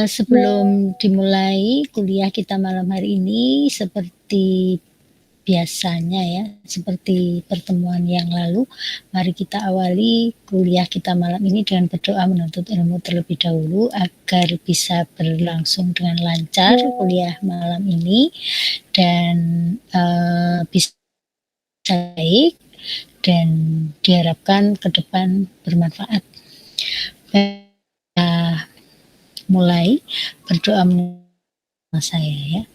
Sebelum dimulai kuliah kita malam hari ini seperti biasanya ya, seperti pertemuan yang lalu, mari kita awali kuliah kita malam ini dengan berdoa menuntut ilmu terlebih dahulu agar bisa berlangsung dengan lancar kuliah malam ini dan bisa baik dan diharapkan ke depan bermanfaat. Mulai berdoa sama saya ya.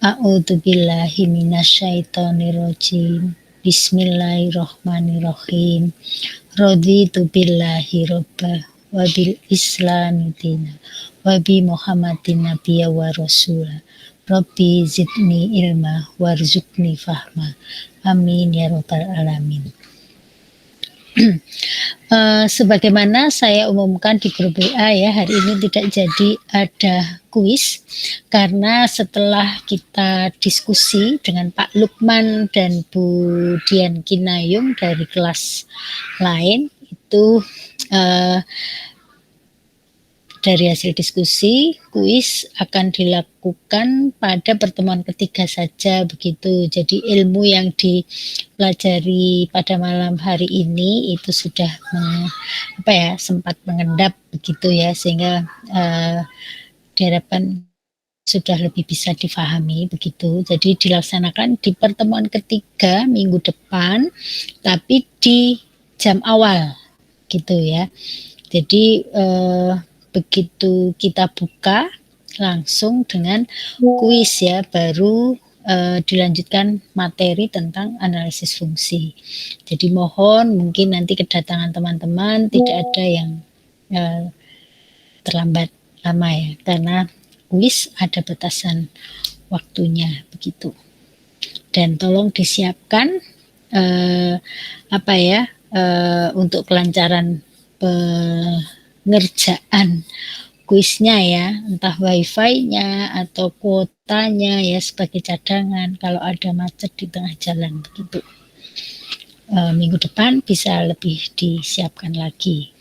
A'udzubillahi minasyaitonirrajim. Bismillahirrahmanirrahim. Raditu billahi robba wa bil islami dina wa bi Muhammadin nabiyya wa rasula. Rabbi zidni ilma warzuqni fahma. Amin ya rabbal alamin. Sebagaimana saya umumkan di grup WA ya, hari ini tidak jadi ada kuis karena setelah kita diskusi dengan Pak Lukman dan Bu Dian Kinayung dari kelas lain itu dari hasil diskusi, kuis akan dilakukan pada pertemuan ketiga saja begitu. Jadi ilmu yang dipelajari pada malam hari ini itu sudah sempat mengendap begitu ya, sehingga diharapkan sudah lebih bisa difahami begitu. Jadi dilaksanakan di pertemuan ketiga minggu depan, tapi di jam awal gitu ya. Jadi begitu kita buka langsung dengan kuis ya, baru dilanjutkan materi tentang analisis fungsi. Jadi mohon mungkin nanti kedatangan teman-teman tidak ada yang terlambat lama ya, karena kuis ada batasan waktunya begitu. Dan tolong disiapkan untuk kelancaran pengerjaan kuisnya ya, entah wifi-nya atau kuotanya ya sebagai cadangan kalau ada macet di tengah jalan begitu. Minggu depan bisa lebih disiapkan lagi.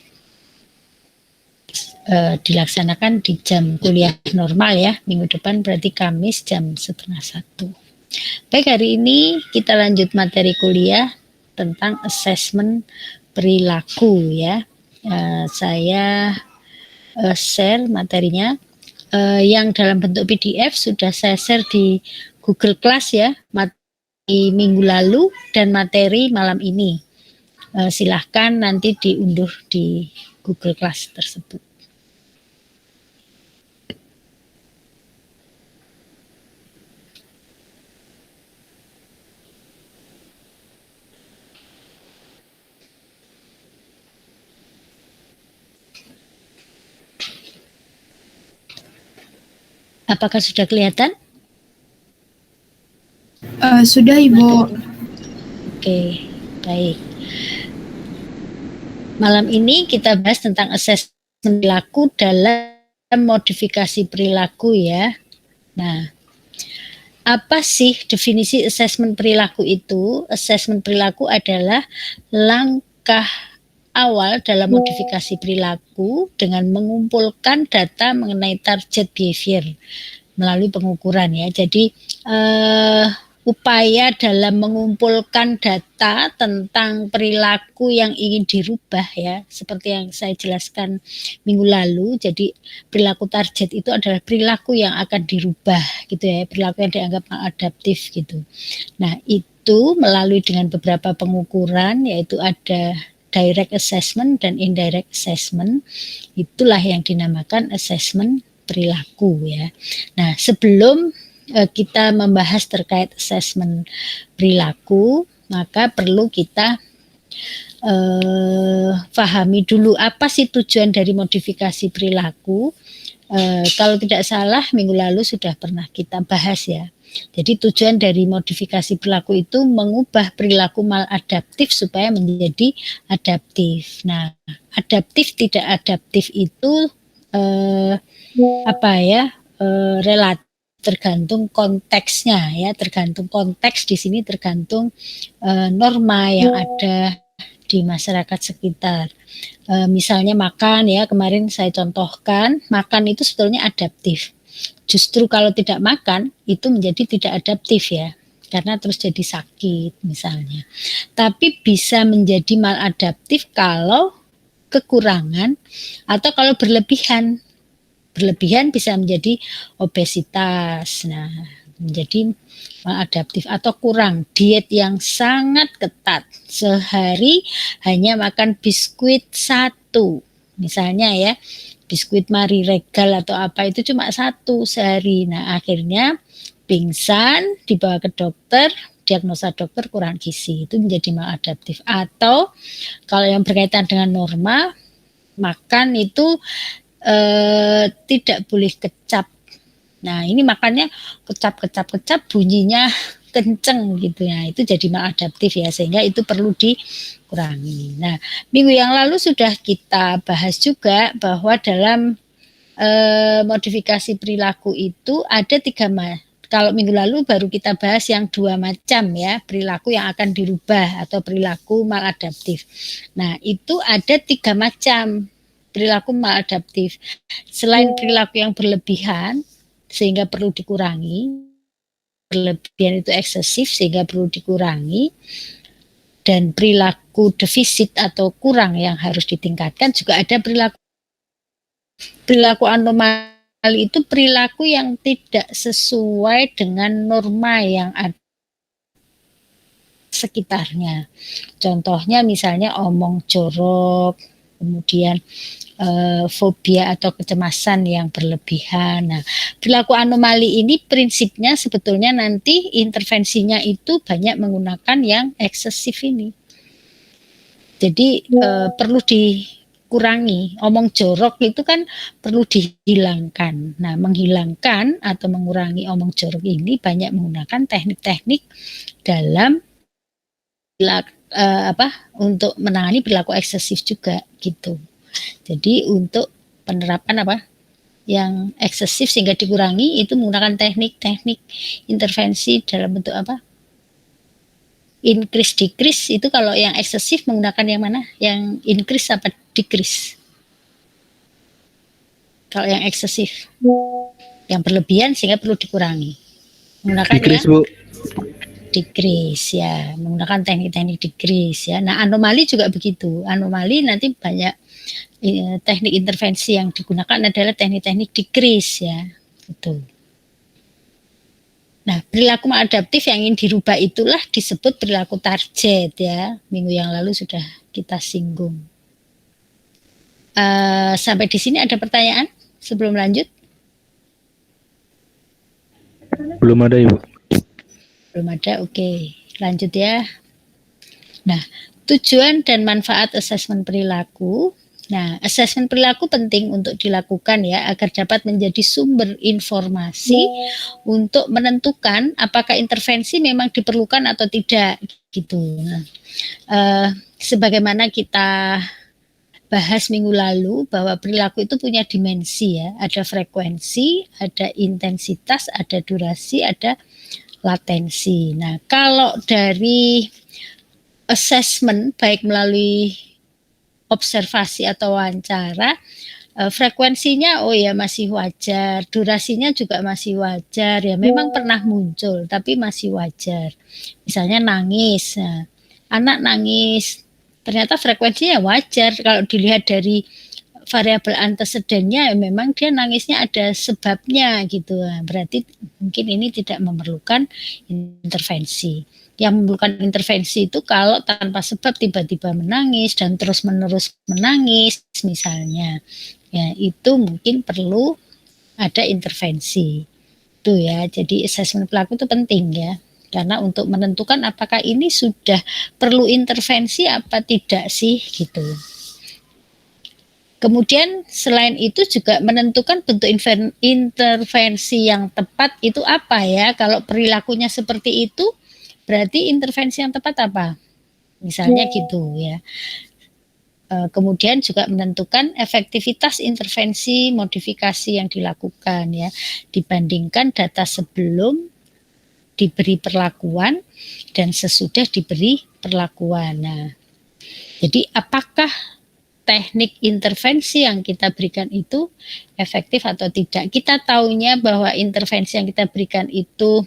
Dilaksanakan di jam kuliah normal ya, minggu depan berarti Kamis jam 12:30. Baik, hari ini kita lanjut materi kuliah tentang assessment perilaku ya. Saya share materinya yang dalam bentuk PDF sudah saya share di Google Class ya, materi minggu lalu dan materi malam ini. Silahkan nanti diunduh di Google Class tersebut. Apakah sudah kelihatan? Sudah Ibu. Oke, baik. Malam ini kita bahas tentang assessment perilaku dalam modifikasi perilaku ya. Nah, apa sih definisi assessment perilaku itu? Assessment perilaku adalah langkah awal dalam modifikasi perilaku dengan mengumpulkan data mengenai target behavior melalui pengukuran ya. Jadi upaya dalam mengumpulkan data tentang perilaku yang ingin dirubah ya, seperti yang saya jelaskan minggu lalu. Jadi perilaku target itu adalah perilaku yang akan dirubah gitu ya, perilaku yang dianggap adaptif gitu. Nah, itu melalui dengan beberapa pengukuran, yaitu ada direct assessment dan indirect assessment. Itulah yang dinamakan assessment perilaku ya. Nah, sebelum kita membahas terkait assessment perilaku, maka perlu kita pahami dulu apa sih tujuan dari modifikasi perilaku. Kalau tidak salah minggu lalu sudah pernah kita bahas ya. Jadi tujuan dari modifikasi perilaku itu mengubah perilaku maladaptif supaya menjadi adaptif. Nah, adaptif tidak adaptif itu relatif, tergantung konteksnya ya, tergantung konteks di sini, tergantung norma yang ada di masyarakat sekitar. Misalnya makan ya, kemarin saya contohkan, makan itu sebetulnya adaptif. Justru kalau tidak makan, itu menjadi tidak adaptif ya, karena terus jadi sakit misalnya. Tapi bisa menjadi maladaptif kalau kekurangan atau kalau berlebihan. Berlebihan bisa menjadi obesitas. Nah, menjadi maladaptif atau kurang. Diet yang sangat ketat. Sehari hanya makan biskuit 1. Misalnya ya, biskuit Marie Regal atau apa itu cuma 1 sehari. Nah, akhirnya pingsan, dibawa ke dokter, diagnosa dokter kurang gizi. Itu menjadi maladaptif. Atau kalau yang berkaitan dengan norma, makan itu tidak boleh kecap. Nah, ini makannya kecap bunyinya kenceng gitu ya. Itu jadi maladaptif ya, sehingga itu perlu dikurangi. Nah, minggu yang lalu sudah kita bahas juga bahwa dalam modifikasi perilaku itu ada 3 kalau minggu lalu baru kita bahas yang 2 macam ya, perilaku yang akan dirubah atau perilaku maladaptif. Nah, itu ada 3 macam perilaku maladaptif. Selain perilaku yang berlebihan sehingga perlu dikurangi, berlebihan itu eksesif sehingga perlu dikurangi, dan perilaku defisit atau kurang yang harus ditingkatkan, juga ada perilaku anomali itu perilaku yang tidak sesuai dengan norma yang ada sekitarnya. Contohnya misalnya omong jorok, kemudian fobia atau kecemasan yang berlebihan. Nah, perilaku anomali ini prinsipnya sebetulnya nanti intervensinya itu banyak menggunakan yang eksesif ini. Jadi perlu dikurangi. Omong jorok itu kan perlu dihilangkan. Nah, menghilangkan atau mengurangi omong jorok ini banyak menggunakan teknik-teknik dalam untuk menangani perilaku eksesif juga gitu. Jadi untuk penerapan yang eksesif sehingga dikurangi itu menggunakan teknik-teknik intervensi dalam bentuk increase decrease. Itu kalau yang eksesif menggunakan yang mana? Yang increase apa decrease? Kalau yang eksesif, yang berlebihan sehingga perlu dikurangi. Menggunakan decrease, Bu. Decrease ya, menggunakan teknik-teknik decrease ya. Nah, anomali juga begitu. Anomali nanti banyak teknik intervensi yang digunakan adalah teknik-teknik decrease ya, gitu. Nah, perilaku maladaptif yang ingin dirubah itulah disebut perilaku target ya. Minggu yang lalu sudah kita singgung. Sampai di sini ada pertanyaan sebelum lanjut? Belum ada, Ibu. Belum ada, oke. Lanjut ya. Nah, tujuan dan manfaat asesmen perilaku. Nah, asesmen perilaku penting untuk dilakukan ya, agar dapat menjadi sumber informasi untuk menentukan apakah intervensi memang diperlukan atau tidak gitu. Nah, sebagaimana kita bahas minggu lalu bahwa perilaku itu punya dimensi ya, ada frekuensi, ada intensitas, ada durasi, ada latensi. Nah, kalau dari assessment baik melalui observasi atau wawancara, frekuensinya masih wajar, durasinya juga masih wajar ya, memang pernah muncul tapi masih wajar. Misalnya nangis, nah, anak nangis ternyata frekuensinya wajar kalau dilihat dari variabel antecedennya ya, memang dia nangisnya ada sebabnya gitu. Nah, berarti mungkin ini tidak memerlukan intervensi. Yang memerlukan intervensi itu kalau tanpa sebab tiba-tiba menangis dan terus-menerus menangis misalnya. Ya, itu mungkin perlu ada intervensi. Itu ya. Jadi asesmen perilaku itu penting ya. Karena untuk menentukan apakah ini sudah perlu intervensi apa tidak sih gitu. Kemudian selain itu juga menentukan bentuk intervensi yang tepat itu apa ya. Kalau perilakunya seperti itu, berarti intervensi yang tepat apa? Misalnya gitu ya. Kemudian juga menentukan efektivitas intervensi modifikasi yang dilakukan ya, dibandingkan data sebelum diberi perlakuan dan sesudah diberi perlakuan. Nah, jadi apakah teknik intervensi yang kita berikan itu efektif atau tidak. Kita taunya bahwa intervensi yang kita berikan itu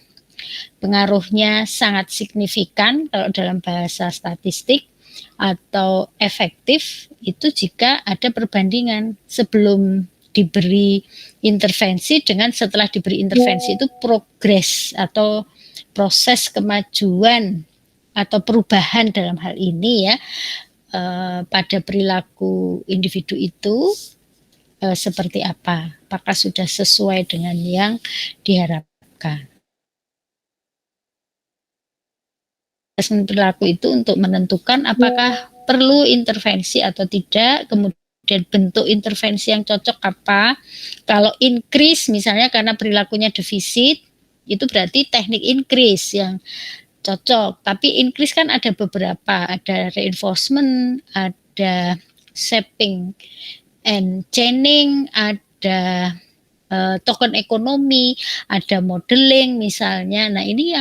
pengaruhnya sangat signifikan kalau dalam bahasa statistik, atau efektif itu jika ada perbandingan sebelum diberi intervensi dengan setelah diberi intervensi, itu progres atau proses kemajuan atau perubahan dalam hal ini ya pada perilaku individu itu seperti apa, apakah sudah sesuai dengan yang diharapkan. Asesmen perilaku itu untuk menentukan apakah perlu intervensi atau tidak, kemudian bentuk intervensi yang cocok apa. Kalau increase misalnya karena perilakunya defisit, itu berarti teknik increase yang cocok. Tapi increase kan ada beberapa, ada reinforcement, ada shaping and chaining, ada token ekonomi, ada modeling misalnya. Nah, ini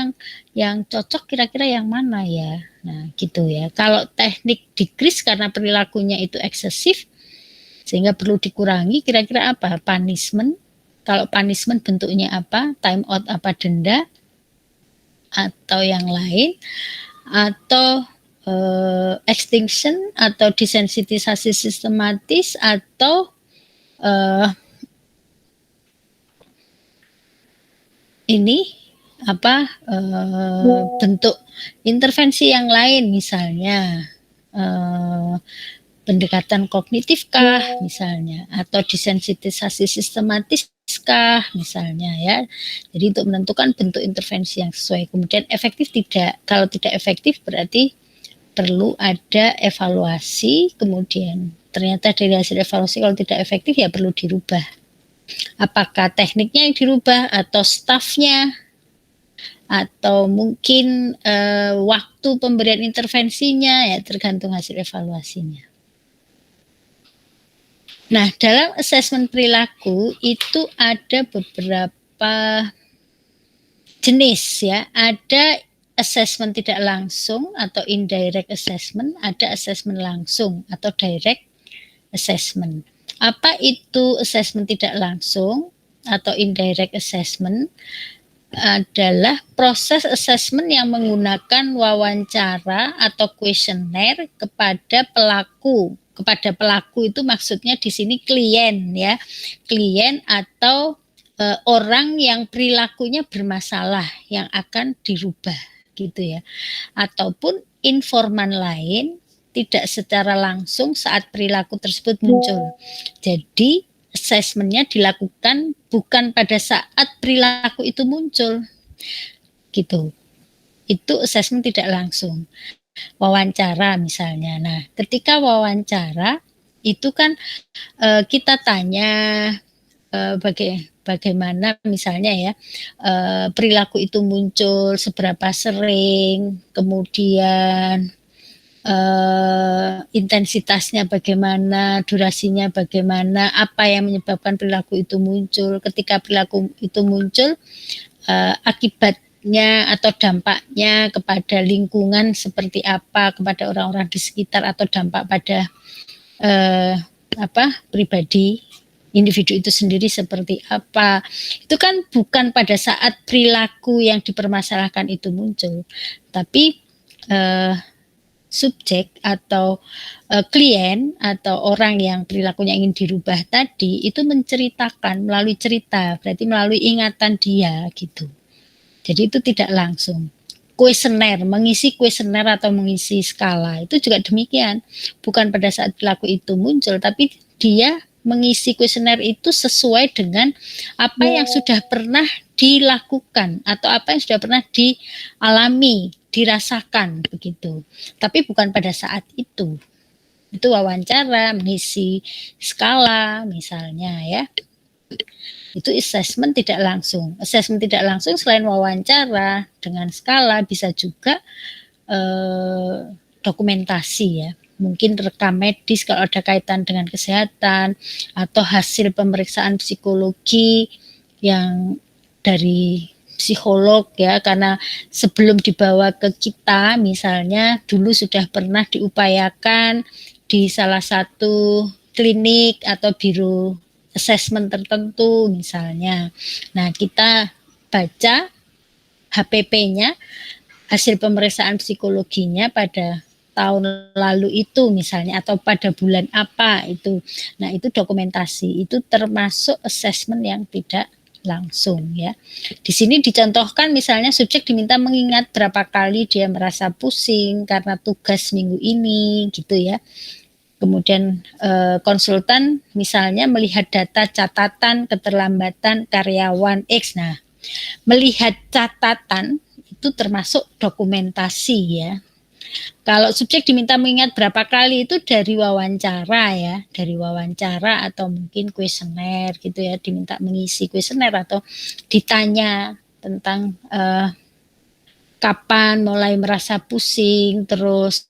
yang cocok kira-kira yang mana ya? Nah, gitu ya. Kalau teknik decrease karena perilakunya itu eksesif sehingga perlu dikurangi, kira-kira apa? Punishment. Kalau punishment bentuknya apa? Time out apa denda atau yang lain, atau extinction atau desensitisasi sistematis, atau ini apa bentuk intervensi yang lain, misalnya pendekatan kognitif kah misalnya, atau desensitisasi sistematis kah misalnya ya. Jadi untuk menentukan bentuk intervensi yang sesuai. Kemudian efektif tidak, kalau tidak efektif berarti perlu ada evaluasi, kemudian ternyata dari hasil evaluasi kalau tidak efektif ya perlu dirubah. Apakah tekniknya yang dirubah atau stafnya, atau mungkin waktu pemberian intervensinya, ya tergantung hasil evaluasinya. Nah, dalam asesmen perilaku itu ada beberapa jenis ya. Ada assessment tidak langsung atau indirect assessment, ada assessment langsung atau direct assessment. Apa itu assessment tidak langsung atau indirect assessment? Adalah proses assessment yang menggunakan wawancara atau kuesioner kepada pelaku. Kepada pelaku itu maksudnya di sini klien ya, klien atau orang yang perilakunya bermasalah yang akan dirubah gitu ya, ataupun informan lain tidak secara langsung saat perilaku tersebut muncul. Jadi assessment-nya dilakukan bukan pada saat perilaku itu muncul gitu. Itu assessment tidak langsung. Wawancara misalnya. Nah, ketika wawancara itu kan kita tanya bagaimana misalnya ya perilaku itu muncul, seberapa sering, kemudian intensitasnya bagaimana, durasinya bagaimana, apa yang menyebabkan perilaku itu muncul. Ketika perilaku itu muncul, akibatnya atau dampaknya kepada lingkungan seperti apa, kepada orang-orang di sekitar, atau dampak pada pribadi individu itu sendiri seperti apa. Itu kan bukan pada saat perilaku yang dipermasalahkan itu muncul, tapi subjek atau klien atau orang yang perilakunya ingin dirubah tadi itu menceritakan melalui cerita, berarti melalui ingatan dia gitu. Jadi itu tidak langsung. Kuesioner, mengisi kuesioner atau mengisi skala itu juga demikian, bukan pada saat perilaku itu muncul, tapi dia mengisi kuesioner itu sesuai dengan apa yang sudah pernah dilakukan atau apa yang sudah pernah dialami, dirasakan begitu. Tapi bukan pada saat itu. Itu wawancara, mengisi skala misalnya ya. Itu assessment tidak langsung. Assessment tidak langsung selain wawancara dengan skala bisa juga dokumentasi ya. Mungkin rekam medis kalau ada kaitan dengan kesehatan, atau hasil pemeriksaan psikologi yang dari psikolog ya, karena sebelum dibawa ke kita misalnya dulu sudah pernah diupayakan di salah satu klinik atau biro assessment tertentu misalnya. Nah, kita baca HPP-nya, hasil pemeriksaan psikologinya pada tahun lalu itu misalnya, atau pada bulan apa itu. Nah, itu dokumentasi, itu termasuk assessment yang tidak langsung ya. Di sini dicontohkan misalnya subjek diminta mengingat berapa kali dia merasa pusing karena tugas minggu ini gitu ya. Kemudian konsultan misalnya melihat data catatan keterlambatan karyawan X. Nah, melihat catatan itu termasuk dokumentasi ya. Kalau subjek diminta mengingat berapa kali itu dari wawancara ya, dari wawancara atau mungkin kuesioner gitu ya, diminta mengisi kuesioner atau ditanya tentang kapan mulai merasa pusing, terus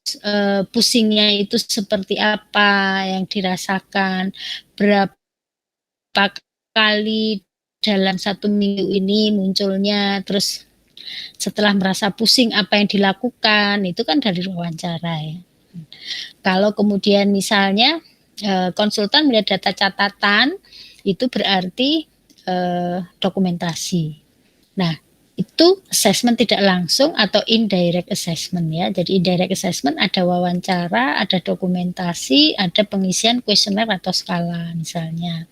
pusingnya itu seperti apa yang dirasakan, berapa kali dalam 1 minggu ini munculnya, terus setelah merasa pusing apa yang dilakukan, itu kan dari wawancara ya. Kalau kemudian misalnya konsultan melihat data catatan, itu berarti dokumentasi. Nah, itu assessment tidak langsung atau indirect assessment ya. Jadi indirect assessment ada wawancara, ada dokumentasi, ada pengisian kuesioner atau skala misalnya.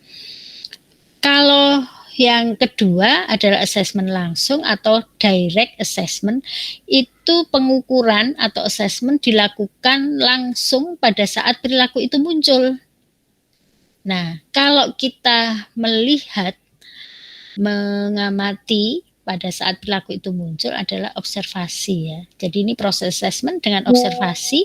Kalau yang kedua adalah assessment langsung atau direct assessment, itu pengukuran atau assessment dilakukan langsung pada saat perilaku itu muncul. Nah, kalau kita melihat, mengamati pada saat perilaku itu muncul adalah observasi ya. Jadi ini proses assessment dengan observasi,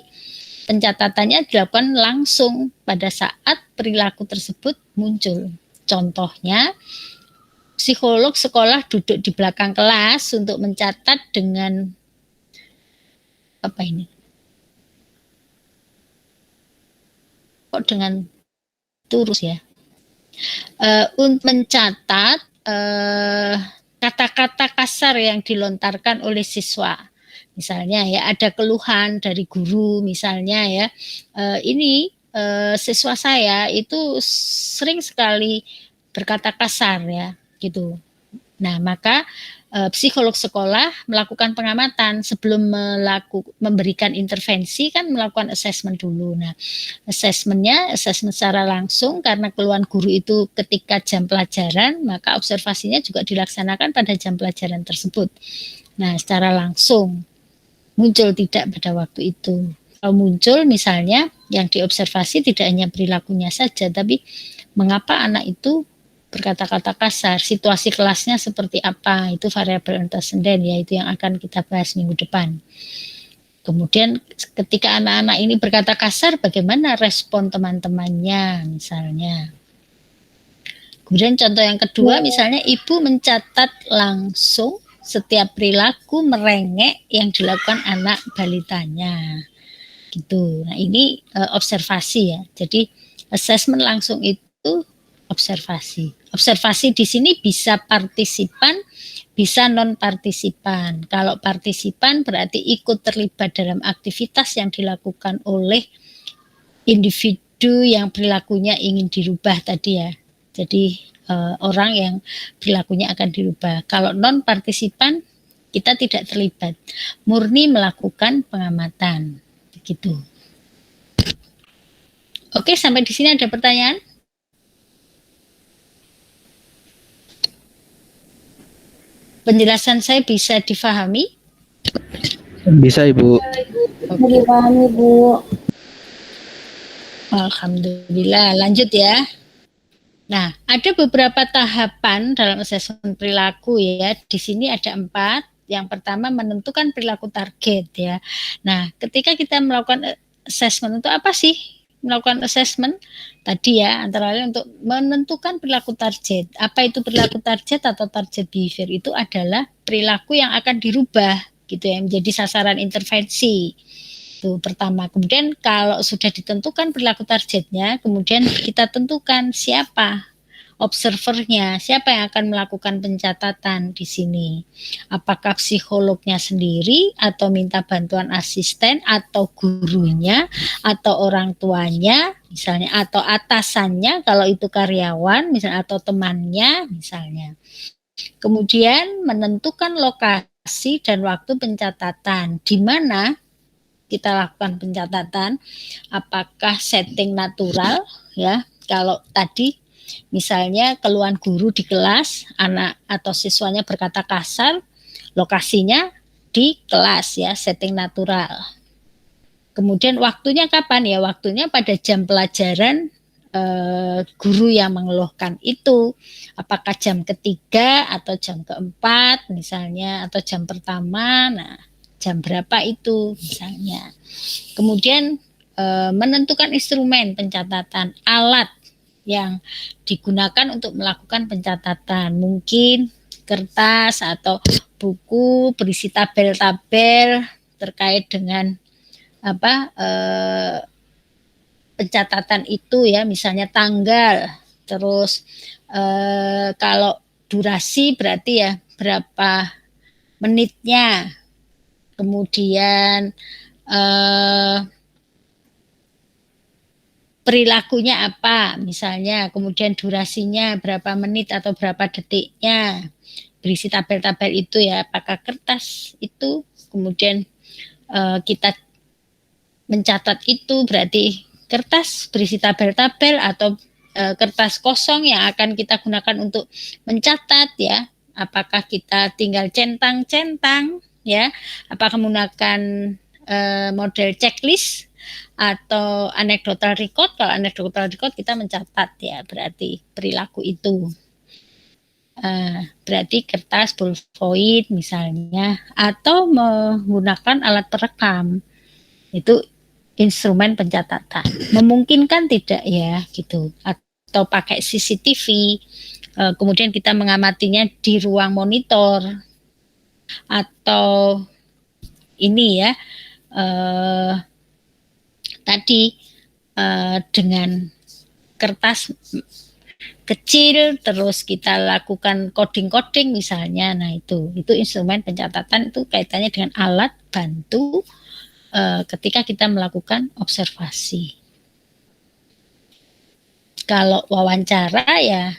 pencatatannya dilakukan langsung pada saat perilaku tersebut muncul. Contohnya, psikolog sekolah duduk di belakang kelas untuk mencatat dengan apa ini? Kok dengan turus ya? Untuk mencatat kata-kata kasar yang dilontarkan oleh siswa. Misalnya ya ada keluhan dari guru misalnya ya, ini siswa saya itu sering sekali berkata kasar ya gitu. Nah, maka psikolog sekolah melakukan pengamatan sebelum memberikan intervensi, kan melakukan assessment dulu. Nah, assessment secara langsung karena keluhan guru itu ketika jam pelajaran, maka observasinya juga dilaksanakan pada jam pelajaran tersebut. Nah, secara langsung muncul tidak pada waktu itu. Kalau muncul misalnya yang diobservasi tidak hanya perilakunya saja, tapi mengapa anak itu berkata-kata kasar, situasi kelasnya seperti apa, itu variabel antecedent ya, itu yang akan kita bahas minggu depan. Kemudian ketika anak-anak ini berkata kasar, bagaimana respon teman-temannya misalnya. Kemudian contoh yang kedua, misalnya ibu mencatat langsung setiap perilaku merengek yang dilakukan anak balitanya. Gitu. Nah, ini observasi ya. Jadi assessment langsung itu observasi. Observasi di sini bisa partisipan, bisa non partisipan. Kalau partisipan berarti ikut terlibat dalam aktivitas yang dilakukan oleh individu yang perilakunya ingin dirubah tadi ya. Jadi orang yang perilakunya akan dirubah. Kalau non partisipan kita tidak terlibat, murni melakukan pengamatan. Begitu. Oke, sampai di sini ada pertanyaan? Penjelasan saya bisa difahami? Bisa Ibu. Bisa dipahami Bu. Alhamdulillah, lanjut ya. Nah, ada beberapa tahapan dalam asesmen perilaku ya. Di sini ada 4. Yang pertama menentukan perilaku target ya. Nah, ketika kita melakukan assessment itu apa sih? Melakukan assessment tadi ya, antara lain untuk menentukan perilaku target. Apa itu perilaku target atau target behavior? Itu adalah perilaku yang akan dirubah gitu ya, menjadi sasaran intervensi. Itu pertama. Kemudian kalau sudah ditentukan perilaku targetnya, kemudian kita tentukan siapa observernya, siapa yang akan melakukan pencatatan di sini? Apakah psikolognya sendiri atau minta bantuan asisten atau gurunya atau orang tuanya misalnya atau atasannya kalau itu karyawan misalnya atau temannya misalnya. Kemudian menentukan lokasi dan waktu pencatatan di mana kita lakukan pencatatan, apakah setting natural ya, kalau tadi misalnya keluhan guru di kelas, anak atau siswanya berkata kasar, lokasinya di kelas ya, setting natural. Kemudian waktunya kapan ya? Waktunya pada jam pelajaran guru yang mengeluhkan itu, apakah jam ketiga atau jam keempat misalnya, atau jam pertama, nah jam berapa itu misalnya. Kemudian menentukan instrumen pencatatan, alat yang digunakan untuk melakukan pencatatan, mungkin kertas atau buku berisi tabel-tabel terkait dengan pencatatan itu ya, misalnya tanggal, terus kalau durasi berarti ya berapa menitnya, kemudian perilakunya apa misalnya, kemudian durasinya berapa menit atau berapa detiknya, berisi tabel-tabel itu ya, apakah kertas itu, kemudian kita mencatat itu berarti kertas berisi tabel-tabel atau kertas kosong yang akan kita gunakan untuk mencatat ya, apakah kita tinggal centang-centang ya, apakah menggunakan model checklist atau anecdotal record. Kalau anecdotal record kita mencatat ya, berarti perilaku itu. Berarti kertas bullpoint misalnya, atau menggunakan alat perekam, itu instrumen pencatatan. Memungkinkan tidak ya gitu, atau pakai CCTV, kemudian kita mengamatinya di ruang monitor, atau ini ya tadi dengan kertas kecil terus kita lakukan coding misalnya. Nah itu instrumen pencatatan, itu kaitannya dengan alat bantu ketika kita melakukan observasi. Kalau wawancara ya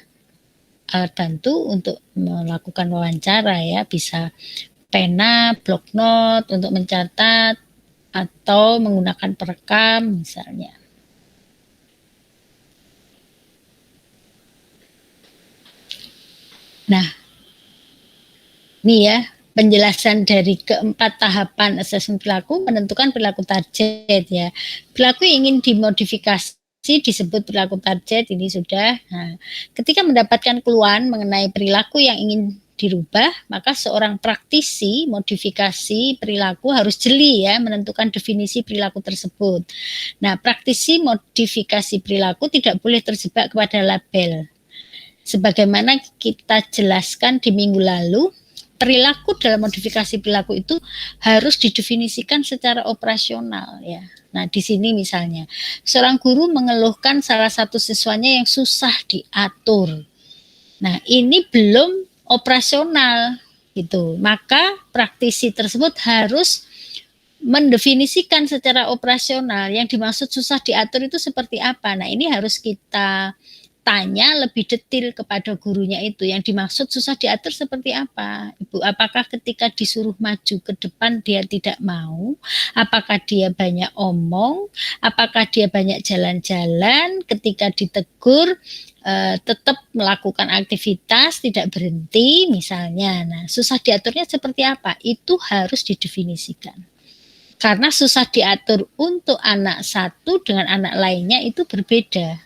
alat bantu untuk melakukan wawancara ya, bisa pena, block note untuk mencatat, atau menggunakan perekam misalnya. Nah, ini ya penjelasan dari keempat tahapan asesmen perilaku, menentukan perilaku target ya. Perilaku yang ingin dimodifikasi disebut perilaku target, ini sudah. Nah, ketika mendapatkan keluhan mengenai perilaku yang ingin dirubah, maka seorang praktisi modifikasi perilaku harus jeli ya menentukan definisi perilaku tersebut. Nah, praktisi modifikasi perilaku tidak boleh terjebak kepada label. Sebagaimana kita jelaskan di minggu lalu, perilaku dalam modifikasi perilaku itu harus didefinisikan secara operasional ya. Nah, di sini misalnya seorang guru mengeluhkan salah satu siswanya yang susah diatur. Nah, ini belum operasional gitu. Maka praktisi tersebut harus mendefinisikan secara operasional yang dimaksud susah diatur itu seperti apa. Nah, ini harus kita tanya lebih detail kepada gurunya itu, yang dimaksud susah diatur seperti apa, Ibu? Apakah ketika disuruh maju ke depan dia tidak mau? Apakah dia banyak omong? Apakah dia banyak jalan-jalan? Ketika ditegur tetap melakukan aktivitas, tidak berhenti misalnya. Nah, susah diaturnya seperti apa? Itu harus didefinisikan. Karena susah diatur untuk anak satu dengan anak lainnya itu berbeda.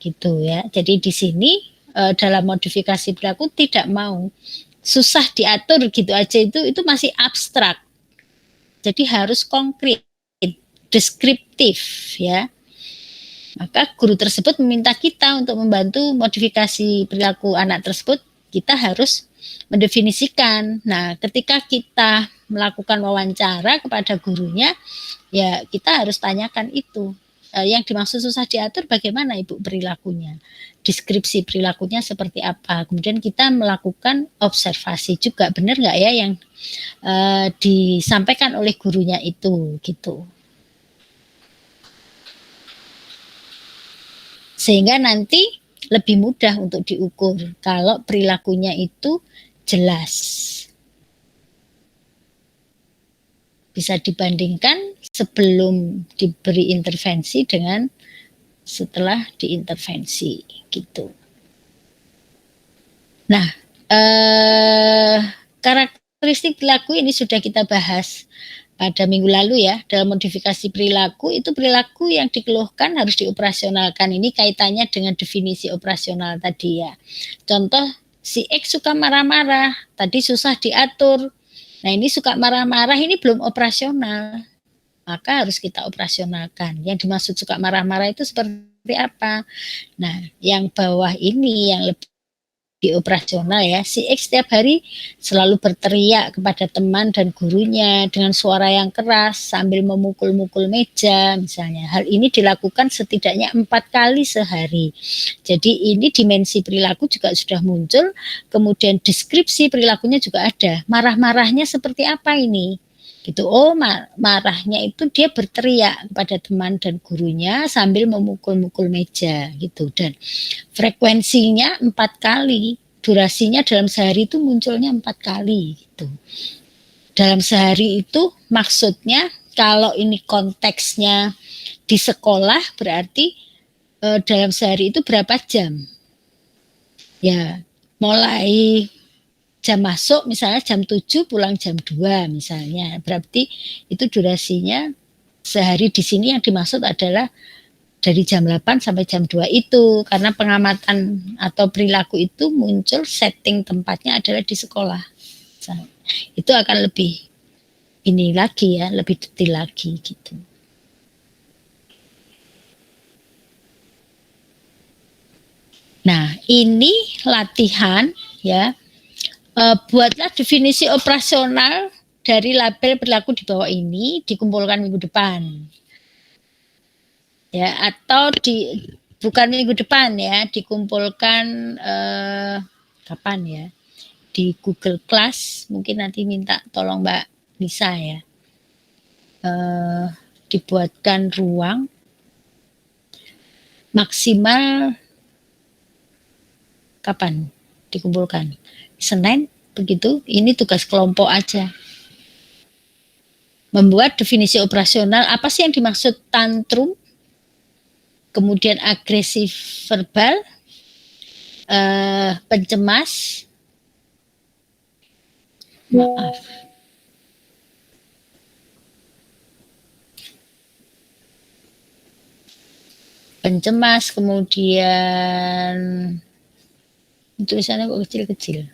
Gitu ya. Jadi di sini dalam modifikasi perilaku tidak mau susah diatur gitu aja, itu masih abstrak. Jadi harus konkret, deskriptif ya. Maka guru tersebut meminta kita untuk membantu modifikasi perilaku anak tersebut, kita harus mendefinisikan. Nah, ketika kita melakukan wawancara kepada gurunya, ya kita harus tanyakan itu. yang dimaksud susah diatur bagaimana Ibu perilakunya? Deskripsi perilakunya seperti apa? Kemudian kita melakukan observasi juga, benar nggak ya yang disampaikan oleh gurunya itu, gitu. Sehingga nanti lebih mudah untuk diukur kalau perilakunya itu jelas. Bisa dibandingkan sebelum diberi intervensi dengan setelah diintervensi, gitu. Nah, karakteristik perilaku ini sudah kita bahas pada minggu lalu ya. Dalam modifikasi perilaku, itu perilaku yang dikeluhkan harus dioperasionalkan. Ini kaitannya dengan definisi operasional tadi ya. Contoh, si X suka marah-marah, tadi susah diatur. Nah, ini suka marah-marah, ini belum operasional. Maka harus kita operasionalkan. Yang dimaksud suka marah-marah itu seperti apa? Nah, yang bawah ini yang lebih operasional ya. Si X setiap hari selalu berteriak kepada teman dan gurunya dengan suara yang keras sambil memukul-mukul meja misalnya. Hal ini dilakukan setidaknya 4 kali sehari. Jadi ini dimensi perilaku juga sudah muncul, kemudian deskripsi perilakunya juga ada. Marah-marahnya seperti apa ini? Gitu. Oh, marahnya itu dia berteriak kepada teman dan gurunya sambil memukul-mukul meja gitu, dan frekuensinya 4 kali, durasinya dalam sehari itu munculnya 4 kali gitu. Dalam sehari itu maksudnya kalau ini konteksnya di sekolah berarti dalam sehari itu berapa jam? Ya, mulai jam masuk misalnya jam 7 pulang jam 2 misalnya. Berarti itu durasinya sehari di sini yang dimaksud adalah dari jam 8 sampai jam 2 itu, karena pengamatan atau perilaku itu muncul setting tempatnya adalah di sekolah. Itu akan lebih ini lagi ya, lebih detail lagi gitu. Nah, ini latihan ya. Buatlah definisi operasional dari label perilaku di bawah ini, dikumpulkan minggu depan. Ya, atau bukan minggu depan ya, dikumpulkan kapan ya? Di Google Class, mungkin nanti minta tolong Mbak Lisa ya. Dibuatkan ruang maksimal kapan dikumpulkan? Senin begitu. Ini tugas kelompok aja. Membuat definisi operasional, apa sih yang dimaksud tantrum, kemudian agresif verbal, pencemas, maaf, pencemas, kemudian tulisannya kok kecil-kecil.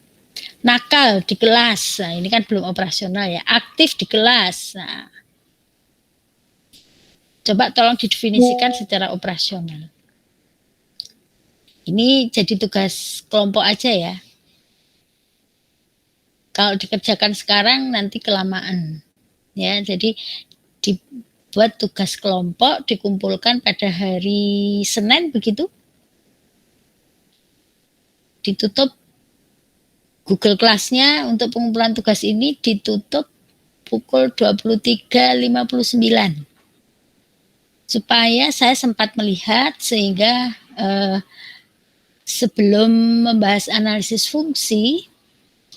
Nakal di kelas, nah ini kan belum operasional ya. Aktif di kelas, nah coba tolong didefinisikan secara operasional. Ini jadi tugas kelompok aja ya. Kalau dikerjakan sekarang nanti kelamaan ya. Jadi dibuat tugas kelompok, dikumpulkan pada hari Senin begitu. Ditutup Google Class-nya untuk pengumpulan tugas ini ditutup pukul 23.59. Supaya saya sempat melihat sehingga sebelum membahas analisis fungsi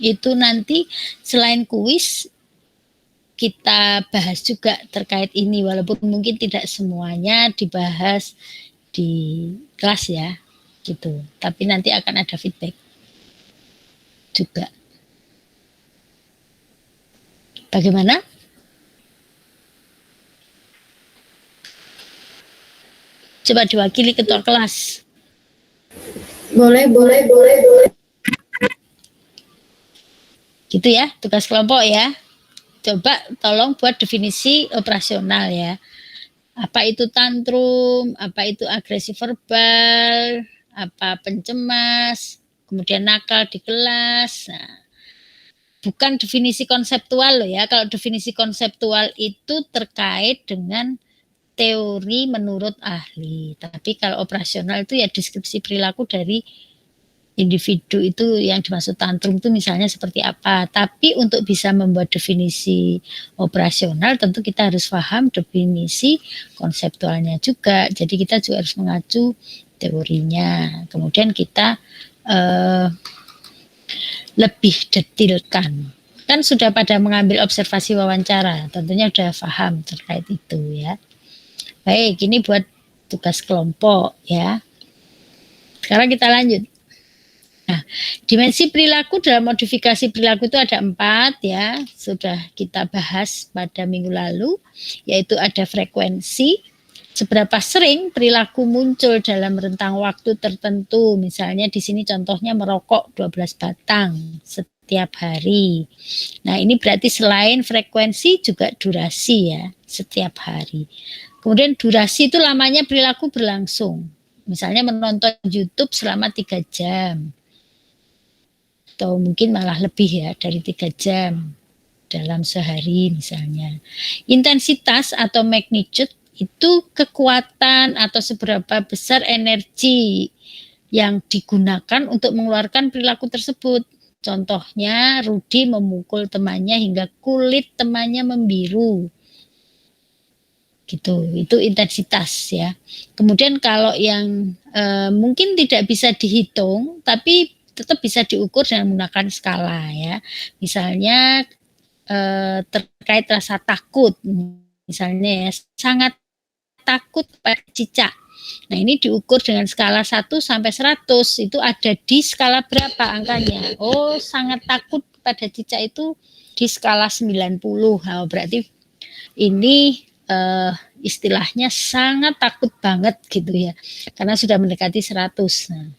itu nanti selain kuis kita bahas juga terkait ini, walaupun mungkin tidak semuanya dibahas di kelas ya gitu, tapi nanti akan ada feedback juga. Bagaimana? Coba diwakili ketua kelas. Boleh. Gitu ya, tugas kelompok ya. Coba tolong buat definisi operasional ya. Apa itu tantrum, apa itu agresi verbal, apa pencemas, kemudian nakal di kelas. Nah, bukan definisi konseptual loh ya. Kalau definisi konseptual itu terkait dengan teori menurut ahli. Tapi kalau operasional itu ya deskripsi perilaku dari individu itu yang dimaksud tantrum itu misalnya seperti apa. Tapi untuk bisa membuat definisi operasional tentu kita harus paham definisi konseptualnya juga. Jadi kita juga harus mengacu teorinya. Kemudian kita lebih detailkan. Kan sudah pada mengambil observasi wawancara, tentunya sudah paham terkait itu ya. Baik, ini buat tugas kelompok ya. Sekarang kita lanjut. Nah, dimensi perilaku dalam modifikasi perilaku itu ada 4 ya, sudah kita bahas pada minggu lalu, yaitu ada frekuensi, seberapa sering perilaku muncul dalam rentang waktu tertentu, misalnya di sini contohnya merokok 12 batang setiap hari. Nah, ini berarti selain frekuensi juga durasi ya, setiap hari. Kemudian durasi itu lamanya perilaku berlangsung, misalnya menonton YouTube selama 3 jam. Atau mungkin malah lebih ya dari 3 jam dalam sehari misalnya. Intensitas atau magnitude itu kekuatan atau seberapa besar energi yang digunakan untuk mengeluarkan perilaku tersebut. Contohnya Rudi memukul temannya hingga kulit temannya membiru. Gitu, itu intensitas ya. Kemudian kalau yang mungkin tidak bisa dihitung tapi tetap bisa diukur dengan menggunakan skala ya. Misalnya terkait rasa takut, misalnya ya, sangat takut pada cicak. Nah, ini diukur dengan skala 1 sampai 100, itu ada di skala berapa angkanya? Oh, sangat takut pada cicak itu di skala 90. Nah, berarti ini istilahnya sangat takut banget gitu ya. Karena sudah mendekati 100. Nah,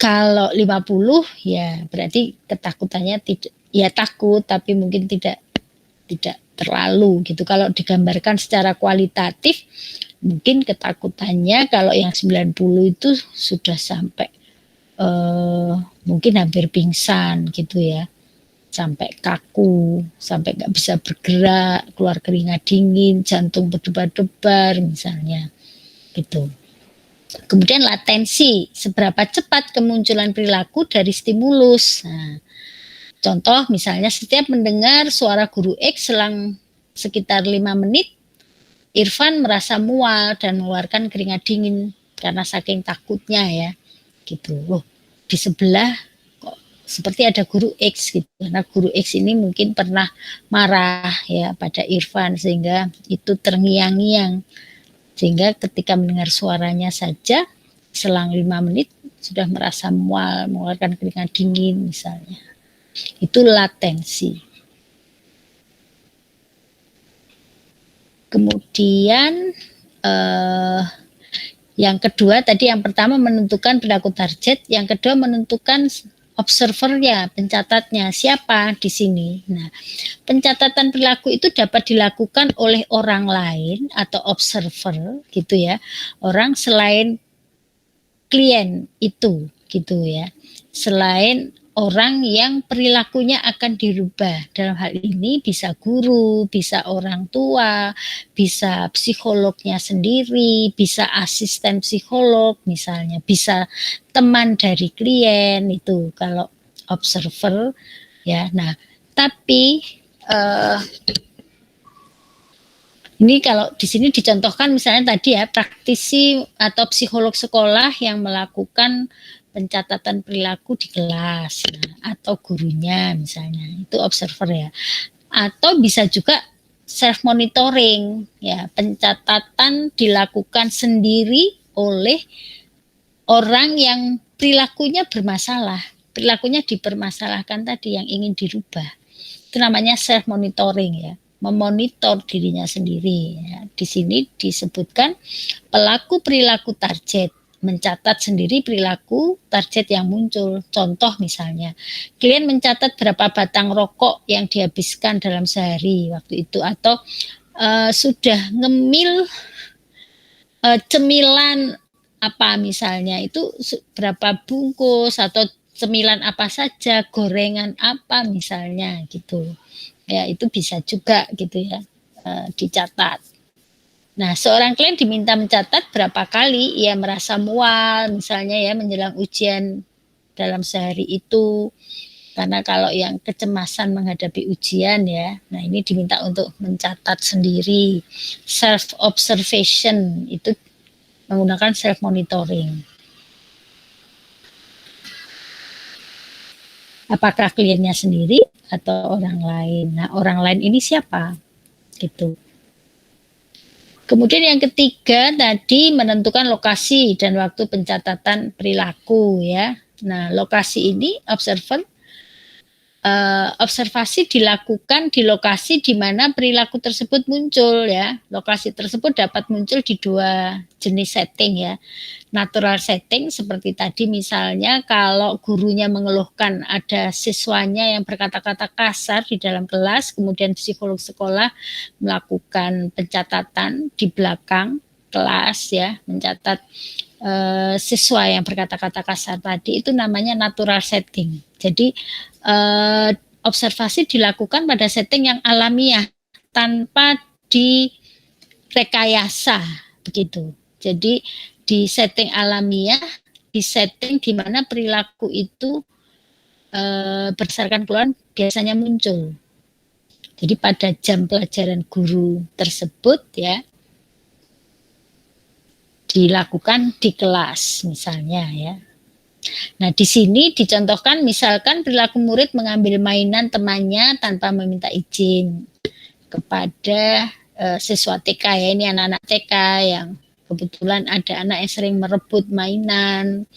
kalau 50 ya berarti ketakutannya tidak, ya takut tapi mungkin tidak terlalu gitu. Kalau digambarkan secara kualitatif mungkin ketakutannya kalau yang 90 itu sudah sampai mungkin hampir pingsan gitu ya. Sampai kaku, sampai nggak bisa bergerak, keluar keringat dingin, jantung berdebar-debar misalnya gitu. Kemudian latensi, seberapa cepat kemunculan perilaku dari stimulus. Nah, contoh misalnya setiap mendengar suara guru X selang sekitar 5 menit, Irfan merasa mual dan mengeluarkan keringat dingin karena saking takutnya ya. Gitu. Loh, di sebelah kok seperti ada guru X gitu. Karena guru X ini mungkin pernah marah ya pada Irfan sehingga itu terngiang-ngiang. Sehingga ketika mendengar suaranya saja selang 5 menit sudah merasa mual, mengeluarkan keringat dingin misalnya. Itu latensi. Kemudian yang kedua tadi, yang pertama menentukan perilaku target, yang kedua menentukan observernya, pencatatnya, siapa di sini. Nah, pencatatan perilaku itu dapat dilakukan oleh orang lain atau observer gitu ya, orang selain klien itu gitu ya, selain orang yang perilakunya akan dirubah. Dalam hal ini bisa guru, bisa orang tua, bisa psikolognya sendiri, bisa asisten psikolog misalnya, bisa teman dari klien itu kalau observer ya. Nah, tapi ini kalau di sini dicontohkan misalnya tadi ya, praktisi atau psikolog sekolah yang melakukan pencatatan perilaku di kelas, nah, atau gurunya misalnya, itu observer ya. Atau bisa juga self monitoring ya, pencatatan dilakukan sendiri oleh orang yang perilakunya bermasalah, perilakunya dipermasalahkan tadi yang ingin dirubah. Itu namanya self monitoring ya, memonitor dirinya sendiri ya. Di sini disebutkan pelaku perilaku target mencatat sendiri perilaku target yang muncul. Contoh misalnya, klien mencatat berapa batang rokok yang dihabiskan dalam sehari waktu itu, atau sudah ngemil cemilan apa misalnya, itu berapa bungkus, atau cemilan apa saja, gorengan apa misalnya gitu. Ya, itu bisa juga gitu ya, dicatat. Nah, seorang klien diminta mencatat berapa kali ia merasa mual, misalnya ya, menjelang ujian dalam sehari itu. Karena kalau yang kecemasan menghadapi ujian ya, nah ini diminta untuk mencatat sendiri. Self observation itu menggunakan self monitoring. Apakah kliennya sendiri atau orang lain? Nah, orang lain ini siapa? Gitu. Kemudian yang ketiga tadi menentukan lokasi dan waktu pencatatan perilaku ya. Nah, lokasi ini observasi dilakukan di lokasi di mana perilaku tersebut muncul ya. Lokasi tersebut dapat muncul di dua jenis setting ya. Natural setting seperti tadi misalnya kalau gurunya mengeluhkan ada siswanya yang berkata-kata kasar di dalam kelas, kemudian psikolog sekolah melakukan pencatatan di belakang kelas ya, mencatat siswa yang berkata-kata kasar tadi, itu namanya natural setting. Jadi observasi dilakukan pada setting yang alamiah tanpa direkayasa begitu. Jadi di setting alamiah, di setting di mana perilaku itu berdasarkan keluhan biasanya muncul. Jadi pada jam pelajaran guru tersebut ya dilakukan di kelas misalnya ya. Nah, di sini dicontohkan misalkan perilaku murid mengambil mainan temannya tanpa meminta izin kepada siswa TK ya, ini anak-anak TK yang kebetulan ada anak yang sering merebut mainan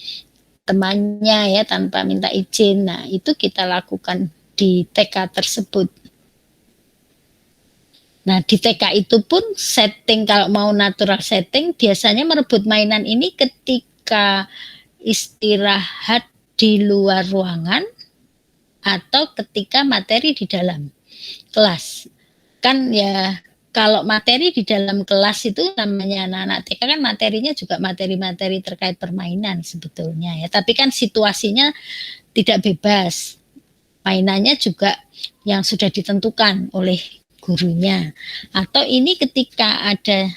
temannya ya tanpa minta izin. Nah, itu kita lakukan di TK tersebut. Nah, di TK itu pun setting kalau mau natural setting biasanya merebut mainan ini ketika istirahat di luar ruangan atau ketika materi di dalam kelas. Kan ya kalau materi di dalam kelas itu namanya anak-anak TK kan materinya juga materi-materi terkait permainan sebetulnya ya. Tapi kan situasinya tidak bebas. Mainannya juga yang sudah ditentukan oleh gurunya. Atau ini ketika ada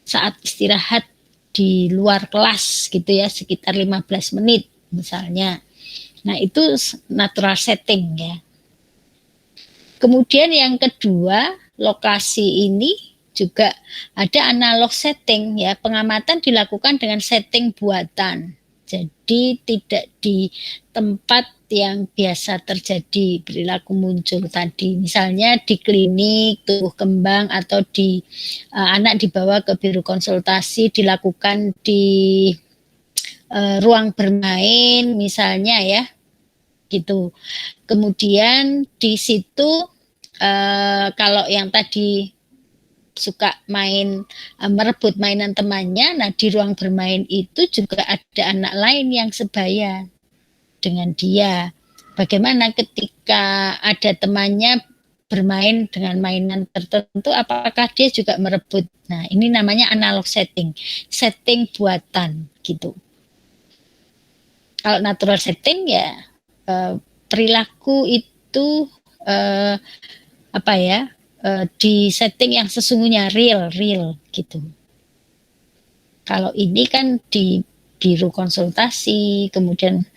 saat istirahat di luar kelas gitu ya, sekitar 15 menit misalnya. Nah, itu natural setting ya. Kemudian yang kedua, lokasi ini juga ada analog setting ya. Pengamatan dilakukan dengan setting buatan. Jadi tidak di tempat yang biasa terjadi perilaku muncul tadi. Misalnya di klinik tumbuh kembang atau di anak dibawa ke biru konsultasi dilakukan di ruang bermain misalnya ya. Gitu. Kemudian di situ kalau yang tadi suka main merebut mainan temannya, nah di ruang bermain itu juga ada anak lain yang sebaya dengan dia. Bagaimana ketika ada temannya bermain dengan mainan tertentu, apakah dia juga merebut? Nah, ini namanya analog setting, setting buatan gitu. Kalau natural setting ya perilaku itu apa ya? Di setting yang sesungguhnya real gitu. Kalau ini kan di biru konsultasi, kemudian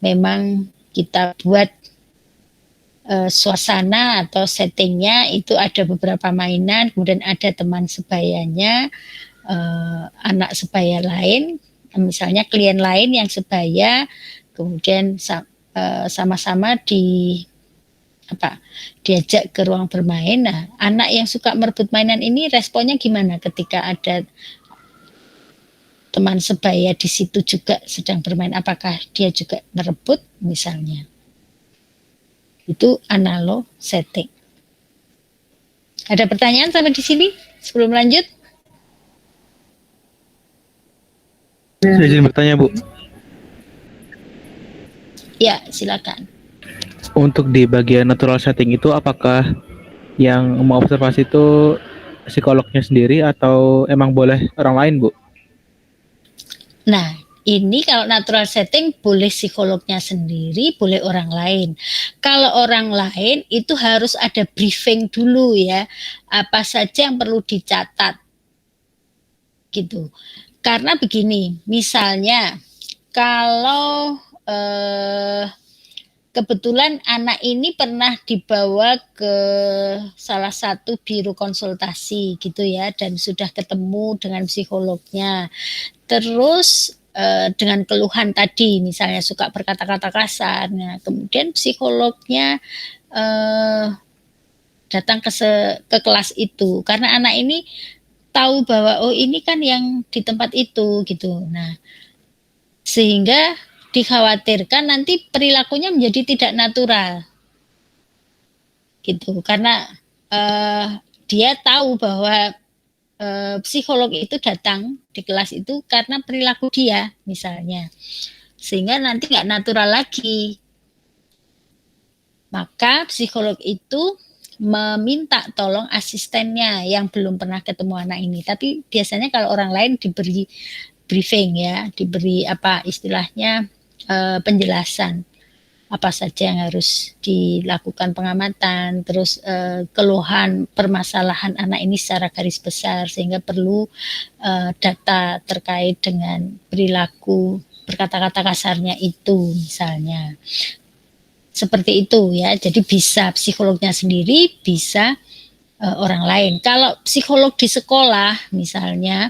memang kita buat suasana atau settingnya itu ada beberapa mainan, kemudian ada teman sebayanya, anak sebaya lain, misalnya klien lain yang sebaya, kemudian sama-sama diajak ke ruang bermain. Nah, anak yang suka merebut mainan ini responnya gimana ketika ada teman sebaya di situ juga sedang bermain? Apakah dia juga merebut misalnya? Itu analog setting. Ada pertanyaan sampai di sini sebelum lanjut? Saya izin bertanya, Bu. Ya, silakan. Untuk di bagian natural setting itu apakah yang mau observasi itu psikolognya sendiri atau emang boleh orang lain, Bu? Nah, Ini kalau natural setting boleh psikolognya sendiri, boleh orang lain. Kalau orang lain itu harus ada briefing dulu ya, apa saja yang perlu dicatat gitu. Karena begini, misalnya kalau kebetulan anak ini pernah dibawa ke salah satu biro konsultasi gitu ya, dan sudah ketemu dengan psikolognya. Terus dengan keluhan tadi, misalnya suka berkata-kata kasar. Nah, kemudian psikolognya datang ke kelas itu karena anak ini tahu bahwa oh ini kan yang di tempat itu gitu. Nah, sehingga dikhawatirkan nanti perilakunya menjadi tidak natural gitu karena dia tahu bahwa psikolog itu datang di kelas itu karena perilaku dia misalnya, sehingga nanti nggak natural lagi. Maka psikolog itu meminta tolong asistennya yang belum pernah ketemu anak ini. Tapi biasanya kalau orang lain diberi briefing ya, diberi apa istilahnya penjelasan apa saja yang harus dilakukan pengamatan, terus keluhan permasalahan anak ini secara garis besar sehingga perlu data terkait dengan perilaku berkata-kata kasarnya itu misalnya. Seperti itu ya. Jadi bisa psikolognya sendiri, bisa orang lain. Kalau psikolog di sekolah misalnya,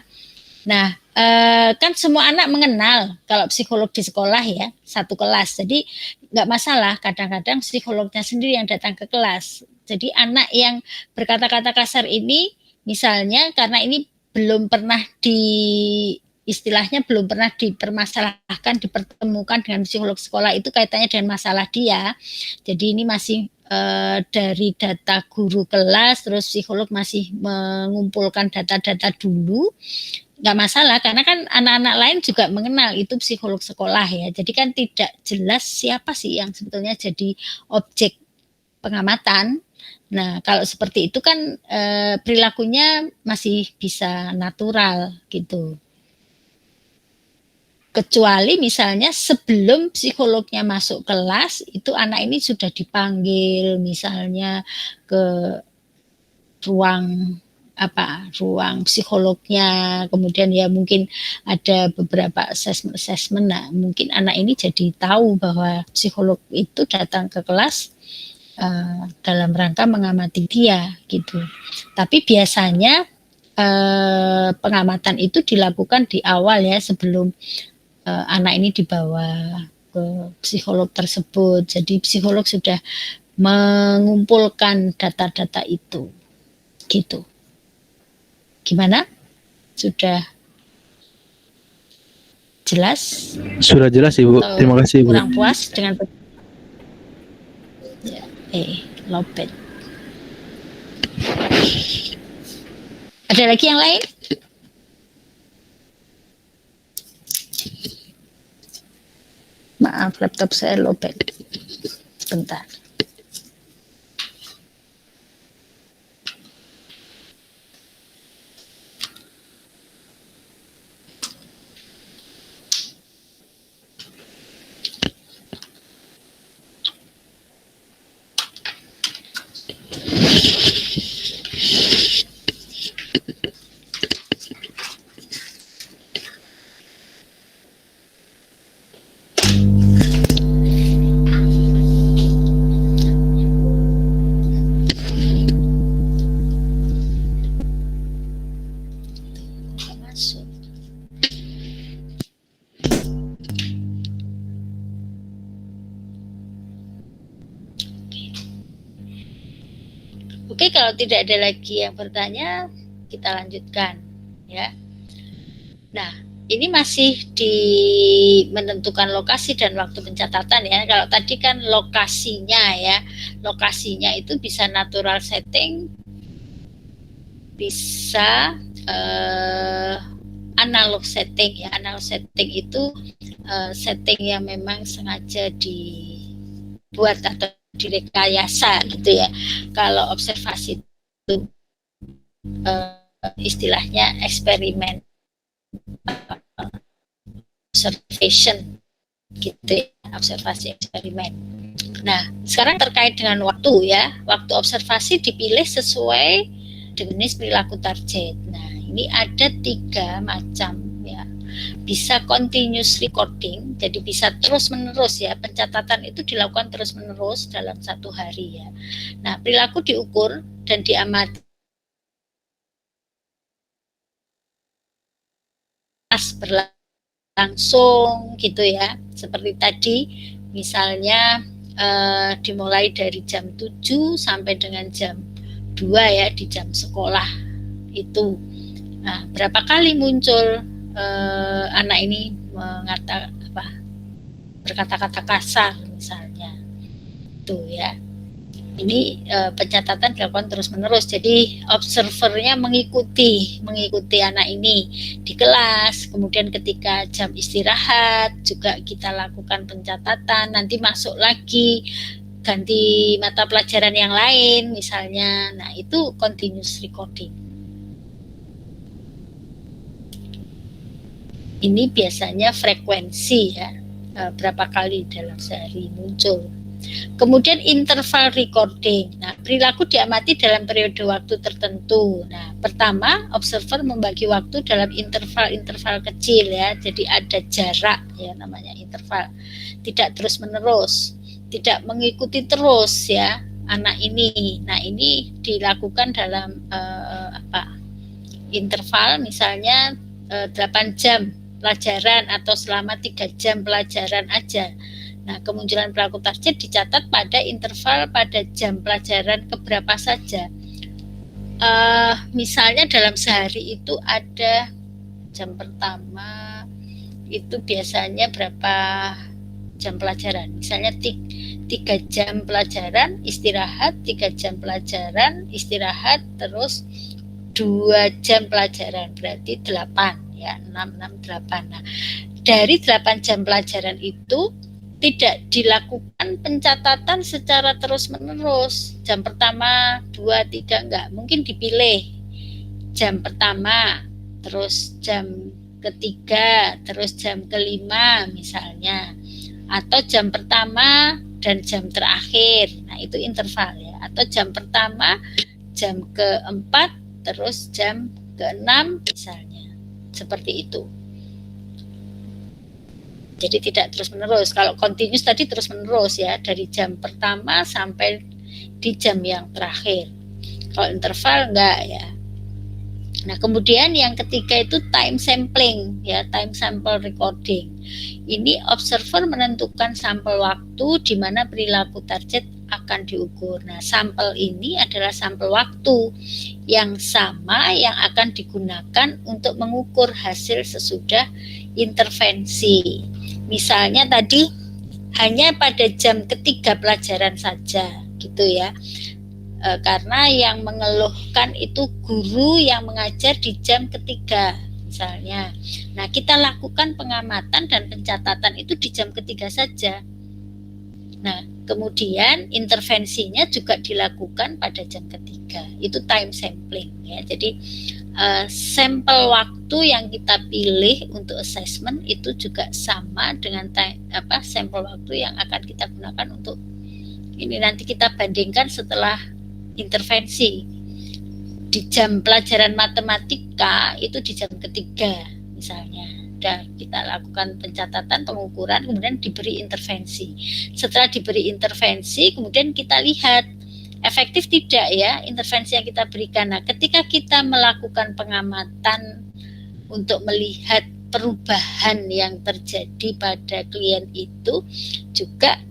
nah kan semua anak mengenal kalau psikolog di sekolah ya, satu kelas. Jadi nggak masalah kadang-kadang psikolognya sendiri yang datang ke kelas. Jadi anak yang berkata-kata kasar ini misalnya karena ini belum pernah istilahnya belum pernah dipermasalahkan, dipertemukan dengan psikolog sekolah itu kaitannya dengan masalah dia. Jadi ini masih dari data guru kelas, terus psikolog masih mengumpulkan data-data dulu, nggak masalah karena kan anak-anak lain juga mengenal itu psikolog sekolah ya. Jadi kan tidak jelas siapa sih yang sebetulnya jadi objek pengamatan. Nah, kalau seperti itu kan perilakunya masih bisa natural gitu. Kecuali misalnya sebelum psikolognya masuk kelas itu anak ini sudah dipanggil misalnya ke ruang psikolognya, kemudian ya mungkin ada beberapa assessment. Nah, mungkin anak ini jadi tahu bahwa psikolog itu datang ke kelas dalam rangka mengamati dia gitu. Tapi biasanya pengamatan itu dilakukan di awal ya sebelum anak ini dibawa ke psikolog tersebut. Jadi psikolog sudah mengumpulkan data-data itu gitu. Gimana? Sudah jelas? Sudah jelas Ibu. Terima kasih Ibu. Kurang puas dengan ya, lopet. Ada lagi yang lain? Maaf, laptop saya lopet. Bentar. Oke, kalau tidak ada lagi yang bertanya, kita lanjutkan ya. Nah, ini masih di menentukan lokasi dan waktu pencatatan ya. Kalau tadi kan lokasinya ya, lokasinya itu bisa natural setting, bisa analog setting ya. Analog setting itu setting yang memang sengaja dibuat atau direkayasa gitu ya. Kalau observasi itu istilahnya eksperimen observation gitu ya, observasi eksperimen. Nah, sekarang terkait dengan waktu ya, waktu observasi dipilih sesuai jenis perilaku target. Nah, ini ada 3 macam ya. Bisa continuous recording, jadi bisa terus menerus ya, pencatatan itu dilakukan terus menerus dalam 1 hari ya. Nah, perilaku diukur dan diamati berlangsung gitu ya, seperti tadi misalnya dimulai dari jam 7 sampai dengan jam 2 ya, di jam sekolah itu. Nah, berapa kali muncul anak ini berkata-kata kasar misalnya, itu ya. Ini pencatatan dilakukan terus-menerus. Jadi observernya mengikuti anak ini di kelas. Kemudian ketika jam istirahat juga kita lakukan pencatatan. Nanti masuk lagi ganti mata pelajaran yang lain misalnya. Nah, itu continuous recording. Ini biasanya frekuensi ya, berapa kali dalam sehari muncul. Kemudian interval recording. Nah, perilaku diamati dalam periode waktu tertentu. Nah, pertama, observer membagi waktu dalam interval-interval kecil ya. Jadi ada jarak ya, namanya interval. Tidak terus-menerus, tidak mengikuti terus ya anak ini. Nah, ini dilakukan dalam interval misalnya 8 jam pelajaran atau selama 3 jam pelajaran aja. Nah, kemunculan perilaku target dicatat pada interval pada jam pelajaran keberapa saja. Misalnya dalam sehari itu ada jam pertama itu biasanya berapa jam pelajaran. Misalnya 3 jam pelajaran, istirahat, 3 jam pelajaran, istirahat, terus 2 jam pelajaran, berarti 8 ya, 6, 8. Nah, dari 8 jam pelajaran itu tidak dilakukan pencatatan secara terus-menerus. Jam pertama, 2, 3, enggak. Mungkin dipilih jam pertama, terus jam ketiga, terus jam kelima misalnya. Atau jam pertama dan jam terakhir. Nah, itu interval ya. Atau jam pertama, jam keempat, terus jam keenam misalnya. Seperti itu. Jadi tidak terus-menerus. Kalau continuous tadi terus-menerus ya, dari jam pertama sampai di jam yang terakhir. Kalau interval enggak ya. Nah, kemudian yang ketiga itu time sampling ya, time sample recording. Ini observer menentukan sampel waktu di mana perilaku target akan diukur. Nah, sampel ini adalah sampel waktu yang sama yang akan digunakan untuk mengukur hasil sesudah intervensi. Misalnya tadi hanya pada jam ketiga pelajaran saja gitu ya, karena yang mengeluhkan itu guru yang mengajar di jam ketiga misalnya. Nah, kita lakukan pengamatan dan pencatatan itu di jam ketiga saja. Nah, kemudian intervensinya juga dilakukan pada jam ketiga. Itu time sampling ya. Jadi sampel waktu yang kita pilih untuk assessment itu juga sama dengan sampel waktu yang akan kita gunakan untuk ini. Nanti kita bandingkan setelah intervensi. Di jam pelajaran matematika itu di jam ketiga misalnya. Dan kita lakukan pencatatan, pengukuran, kemudian diberi intervensi. Setelah diberi intervensi, kemudian kita lihat efektif tidak ya intervensi yang kita berikan. Nah, ketika kita melakukan pengamatan untuk melihat perubahan yang terjadi pada klien itu, juga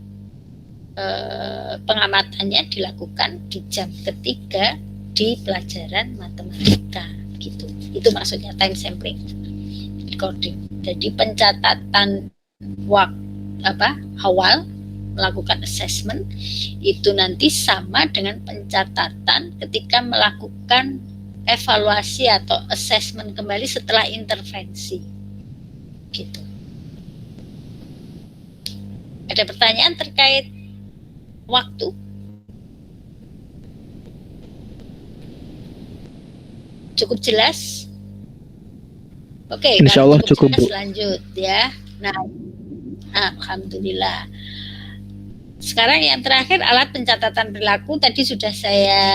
pengamatannya dilakukan di jam ketiga di pelajaran matematika gitu. Itu maksudnya time sampling recording. Jadi pencatatan awal melakukan assessment itu nanti sama dengan pencatatan ketika melakukan evaluasi atau assessment kembali setelah intervensi gitu. Ada pertanyaan terkait waktu? Cukup jelas? Oke, Insya Allah cukup, jelas, Bu. lanjut ya. Nah, alhamdulillah. Sekarang yang terakhir alat pencatatan perilaku tadi sudah saya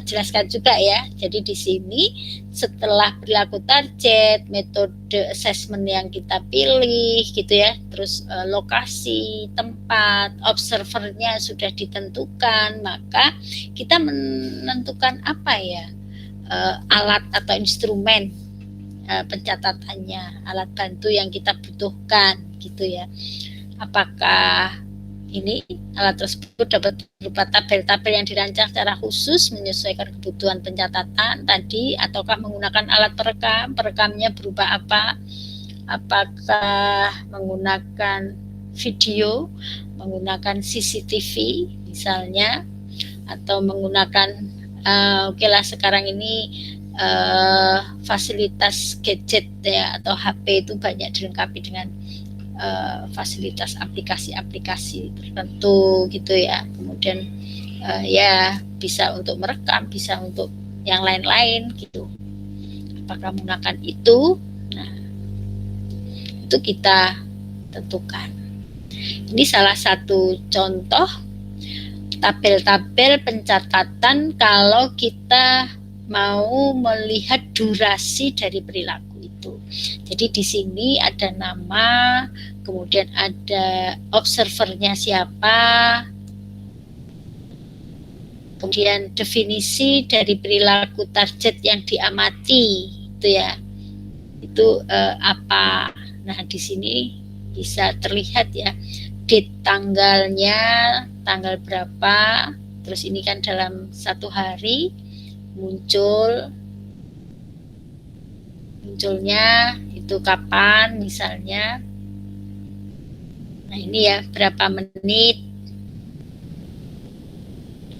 jelaskan juga ya. Jadi di sini setelah perilaku target, metode assessment yang kita pilih gitu ya, terus lokasi, tempat, observernya sudah ditentukan, maka kita menentukan apa ya alat atau instrumen pencatatannya, alat bantu yang kita butuhkan gitu ya. Apakah ini alat tersebut dapat berupa tabel-tabel yang dirancang secara khusus menyesuaikan kebutuhan pencatatan tadi, ataukah menggunakan alat perekam, perekamnya berupa apa, apakah menggunakan video, menggunakan CCTV misalnya, atau menggunakan oke lah sekarang ini fasilitas gadget ya atau HP itu banyak dilengkapi dengan fasilitas aplikasi-aplikasi tertentu gitu ya. Kemudian ya bisa untuk merekam, bisa untuk yang lain-lain gitu. Apakah menggunakan itu? Nah, itu kita tentukan. Ini salah satu contoh tabel-tabel pencatatan kalau kita mau melihat durasi dari perilaku. Jadi di sini ada nama, kemudian ada observernya siapa, kemudian definisi dari perilaku target yang diamati, itu ya, itu apa. Nah di sini bisa terlihat ya, date tanggalnya, tanggal berapa, terus ini kan dalam satu hari munculnya itu kapan misalnya. Nah ini ya berapa menit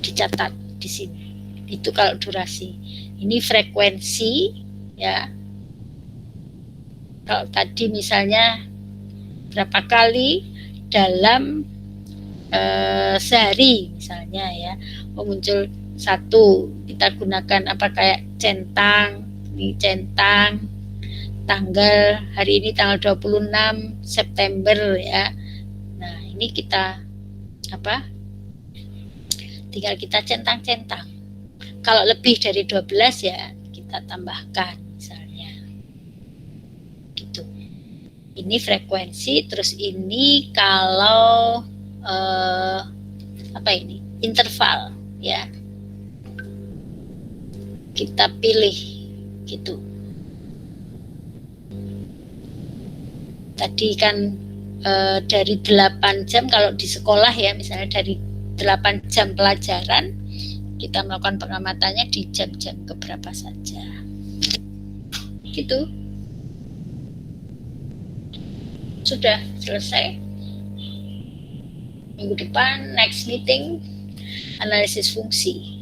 dicatat di sini. Itu kalau durasi. Ini frekuensi ya. Kalau tadi misalnya berapa kali dalam sehari misalnya ya, muncul satu, kita gunakan apa kayak centang, ini centang tanggal hari ini tanggal 26 September ya. Nah ini kita apa, tinggal kita centang-centang. Kalau lebih dari 12 ya kita tambahkan misalnya gitu. Ini frekuensi, terus ini kalau apa ini, interval ya, kita pilih gitu. Tadi kan dari 8 jam kalau di sekolah ya, misalnya dari 8 jam pelajaran, kita melakukan pengamatannya di jam-jam keberapa saja gitu. Sudah selesai. Minggu depan next meeting analisis fungsi.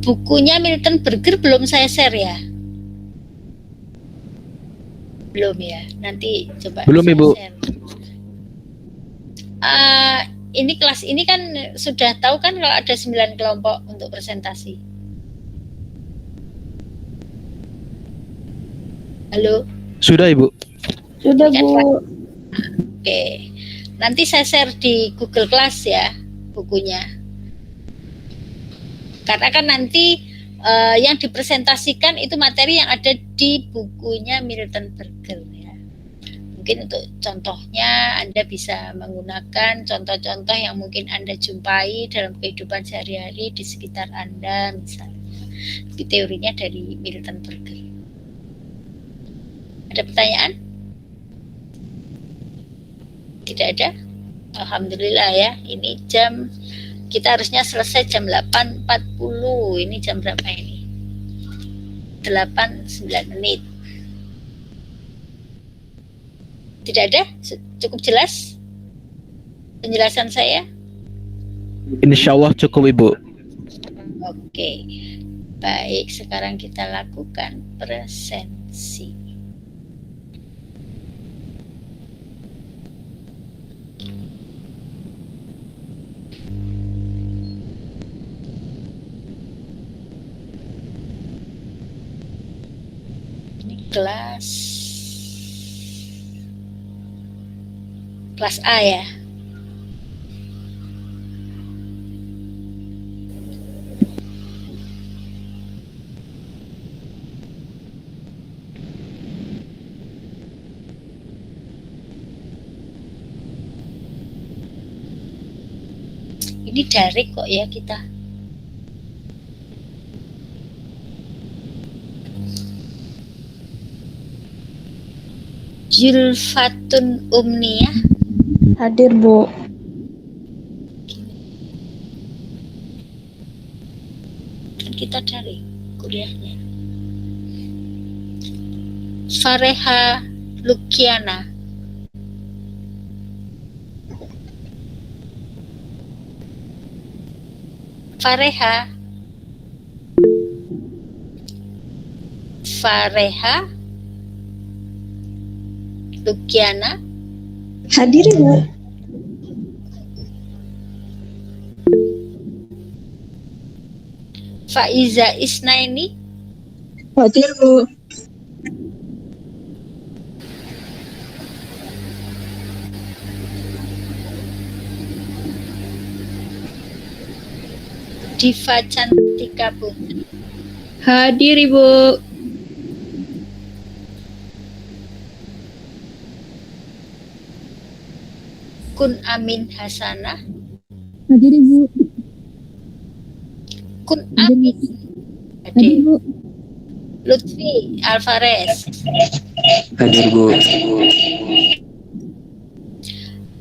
Bukunya Milton Berger belum saya share ya? Belum ya? Nanti coba Belum, Ibu. share. Ini kelas ini kan sudah tahu kan kalau ada 9 kelompok untuk presentasi. Halo? Sudah, Ibu. Sudah, Kan, Bu. Oke. Nanti saya share di Google Class ya bukunya. Karena kan nanti yang dipresentasikan itu materi yang ada di bukunya Milton Berger ya. Mungkin untuk contohnya Anda bisa menggunakan contoh-contoh yang mungkin Anda jumpai dalam kehidupan sehari-hari di sekitar Anda misalnya. Tapi teorinya dari Milton Berger. Ada pertanyaan? Tidak ada? Alhamdulillah ya. Ini jam, kita harusnya selesai jam 8.40. Ini jam berapa ini? 8:09 menit. Tidak ada? Cukup jelas penjelasan saya? Insya Allah cukup, Ibu. Oke. Baik, sekarang kita lakukan presensi. kelas A ya. Ini daring kok ya kita. Julfatun Umniyah. Hadir, Bu. Kan kita daring kuliahnya. Fareha Lukiana. Fareha Lukiana. Hadir, Bu. Faiza Isnaini. Hadir, Bu. Diva Cantika Putri. Hadir, Ibu. Kun Amin Hasanah. Hadir, Ibu. Kun Amin. Hadir, Bu. Lutfi Alvarez. Hadir, Bu.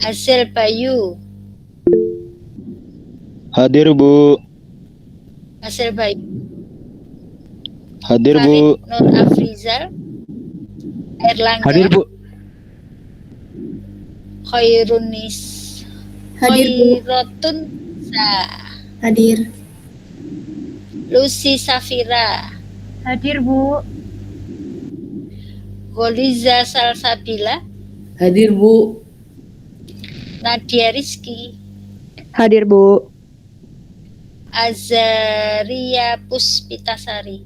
Hazel Bayu. Hadir, Bu. Hazel Bayu. Hadir, Farid Bu. Nur Afrizal. Erlangga. Hadir, Bu. Khairunis. Hadir, Bu. Khairotun Sa. Hadir. Lucy Safira. Hadir, Bu. Goliza Salsabila. Hadir, Bu. Nadia Rizky. Hadir, Bu. Azaria Puspitasari.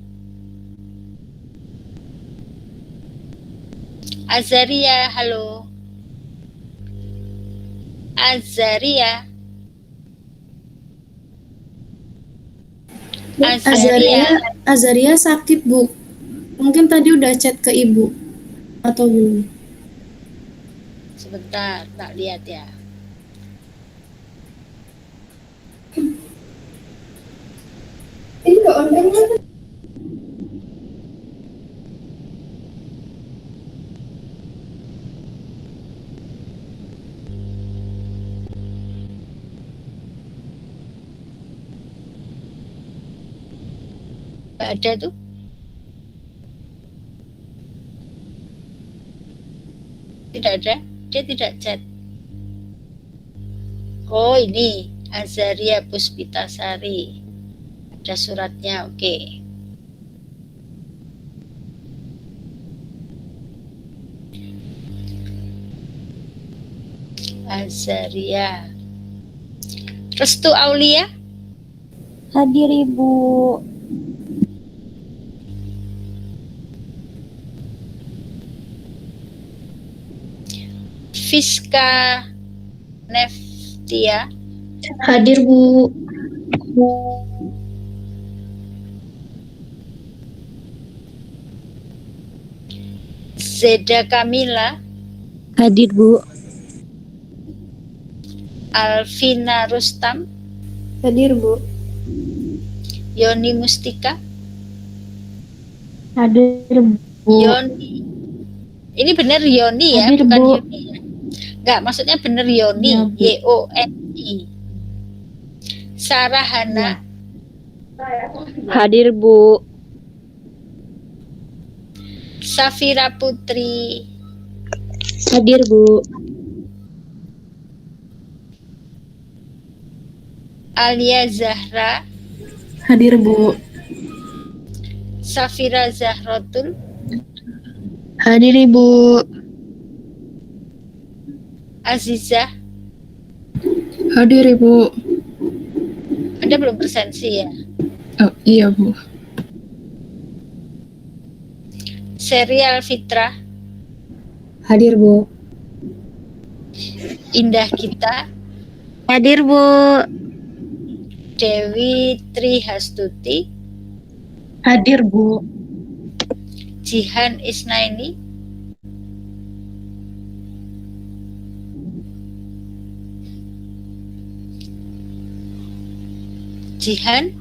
Azaria, halo. Azaria. Azaria sakit, Bu. Mungkin tadi udah chat ke Ibu atau belum? Sebentar, tak lihat ya. Ini nggak online kan? Nggak ada tuh. Tidak ada. Dia tidak chat. Oh, ini Azaria Puspitasari. Ada suratnya, oke. Azaria. Restu Aulia. Hadir, Ibu. Fiska Neftia. Hadir, Bu. Zeda Kamila. Hadir, Bu. Alvina Rustam. Hadir, Bu. Yoni Mustika. Hadir, Bu. Yoni. Ini bener Yoni ya, Hadir, bukan Bu. Yoni ya. Enggak, maksudnya bener Yoni. Ya, Bu. YONI. Sarah Hana. Hadir, Bu. Safira Putri. Hadir, Bu. Alia Zahra. Hadir, Bu. Safira Zahrotul. Hadir, Ibu. Azizah. Hadir, Ibu. Anda belum presensi ya. Oh, iya, Bu. Serial Fitra, Hadir, Bu. Indah Gita, Hadir, Bu. Dewi Trihastuti, Hadir, Bu. Jihan Isnaini, Jihan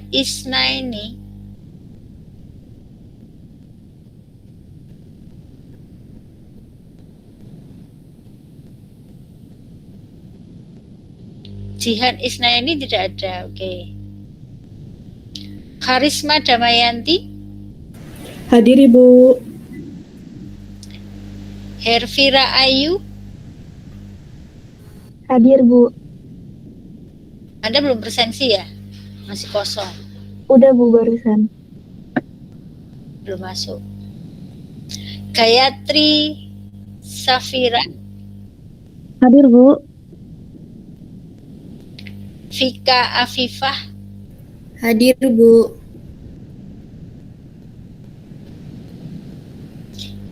Isnaini, Jihan Isnaini tidak ada. Oke. Karisma Damayanti, Hadir, Ibu. Hervira Ayu. Hadir, Bu. Anda belum presensi ya? Masih kosong, Udah, Bu, barusan. belum masuk. Gayatri Safira, Hadir, Bu. Vika Afifah, Hadir, Bu.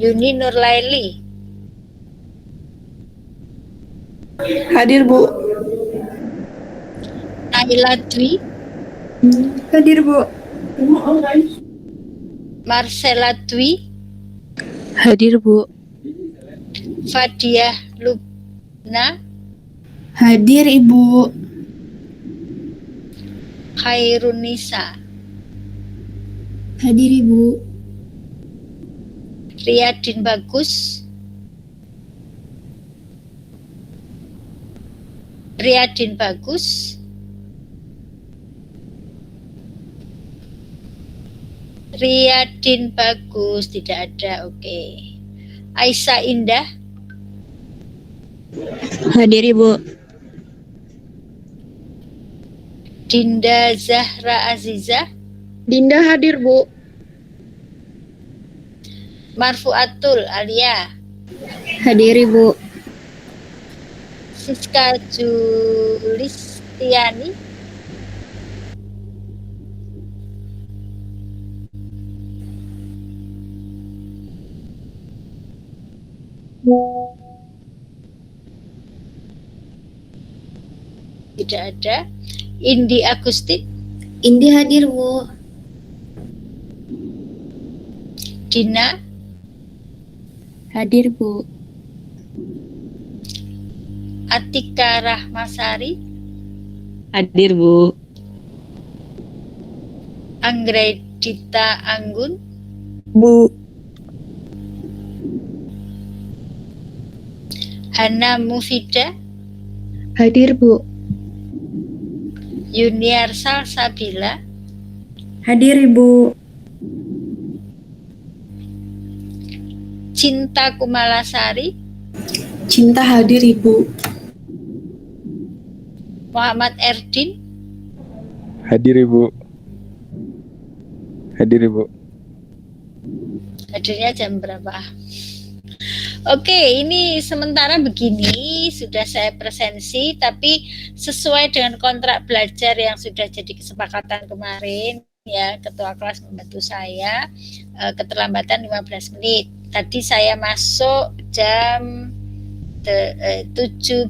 Yuni Nurlaili, Hadir, Bu. Naila Dwi, Hadir, Bu. Marcella Dwi, Hadir, Bu. Fadiah Lubna, Hadir, Ibu. Khairunisa, Hadir, Ibu. Riyadin Bagus, Riyadin Bagus, Riyadin Bagus tidak ada. Oke. Aisyah Indah, Hadir, Ibu. Dinda Zahra Aziza, Dinda hadir, Bu. Marfuatul Alia, Hadir, Ibu. Siska Julistiani, tidak ada. Indi Agustin, Indi hadir, Bu. Dina, Hadir, Bu. Atika Rahmasari, Hadir, Bu. Anggredita Anggun, Bu. Hana Mufida, Hadir, Bu. Yuniarsal Sabila, Hadir, Ibu. Cinta Kumalasari, Cinta hadir, Ibu. Muhammad Erdin, Hadir, Ibu. Hadir, Ibu. hadirnya jam berapa? Oke, ini sementara begini sudah saya presensi, tapi sesuai dengan kontrak belajar yang sudah jadi kesepakatan kemarin ya, ketua kelas membantu saya, keterlambatan 15 menit. Tadi saya masuk jam 7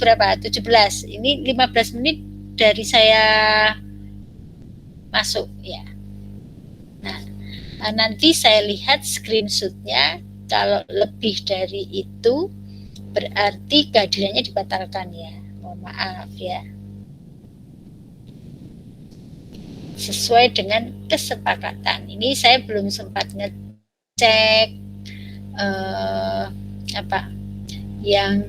berapa? 17. Ini 15 menit dari saya masuk ya. Nah, nanti saya lihat screenshotnya. Kalau lebih dari itu berarti kehadirannya dibatalkan ya. Mohon maaf ya. Sesuai dengan kesepakatan. Ini saya belum sempat ngecek apa yang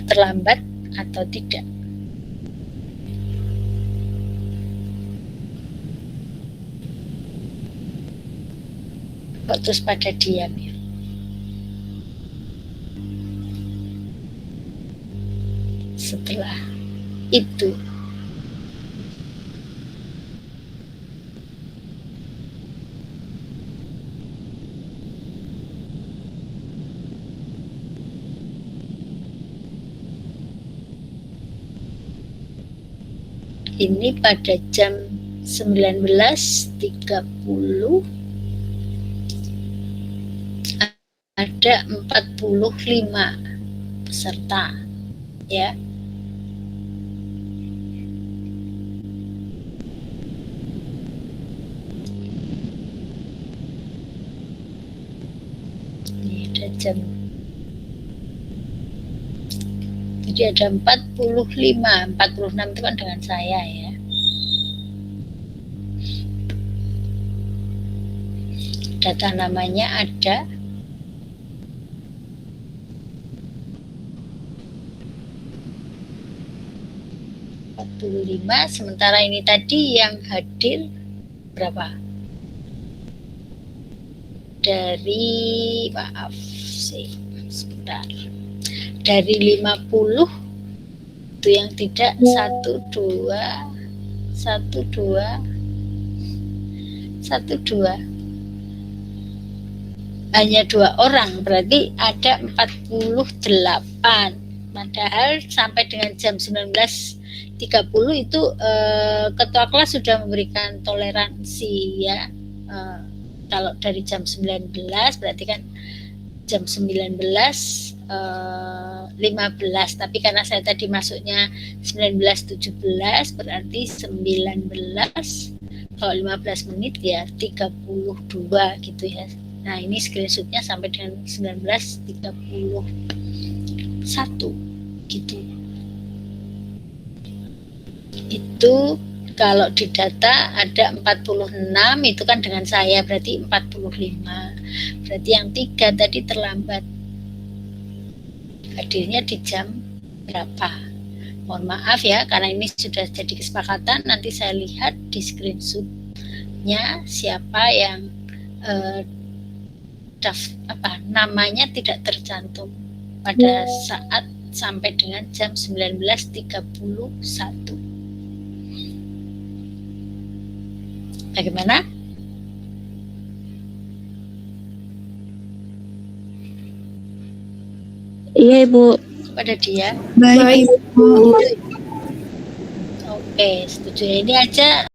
terlambat atau tidak. Kok terus pada diam ya? Setelah itu ini pada jam 19.30 ada 45 peserta ya. Ini ada jam. Jadi ada 45, 46 itu kan dengan saya ya. Data namanya ada. Sementara ini tadi yang hadir berapa? Dari maaf sih sebentar. Dari 50 itu yang tidak 1 2 hanya 2 orang, berarti ada 48. Padahal sampai dengan jam 19.30 itu ketua kelas sudah memberikan toleransi ya. Kalau dari jam 19 berarti kan jam 19.15, tapi karena saya tadi masuknya 19.17 berarti 19, kalau 15 menit ya 32 gitu ya. Nah ini screenshotnya sampai dengan 19.31 gitu. Itu kalau di data ada 46 itu kan dengan saya berarti 45. Berarti yang 3 tadi terlambat. Hadirnya di jam berapa? Mohon maaf ya karena ini sudah jadi kesepakatan, nanti saya lihat di screenshotnya siapa yang namanya tidak tercantum pada saat sampai dengan jam 19.31. Bagaimana? Iya, Ibu. Pada dia? Baik, Ibu. Oke, setuju. Ini aja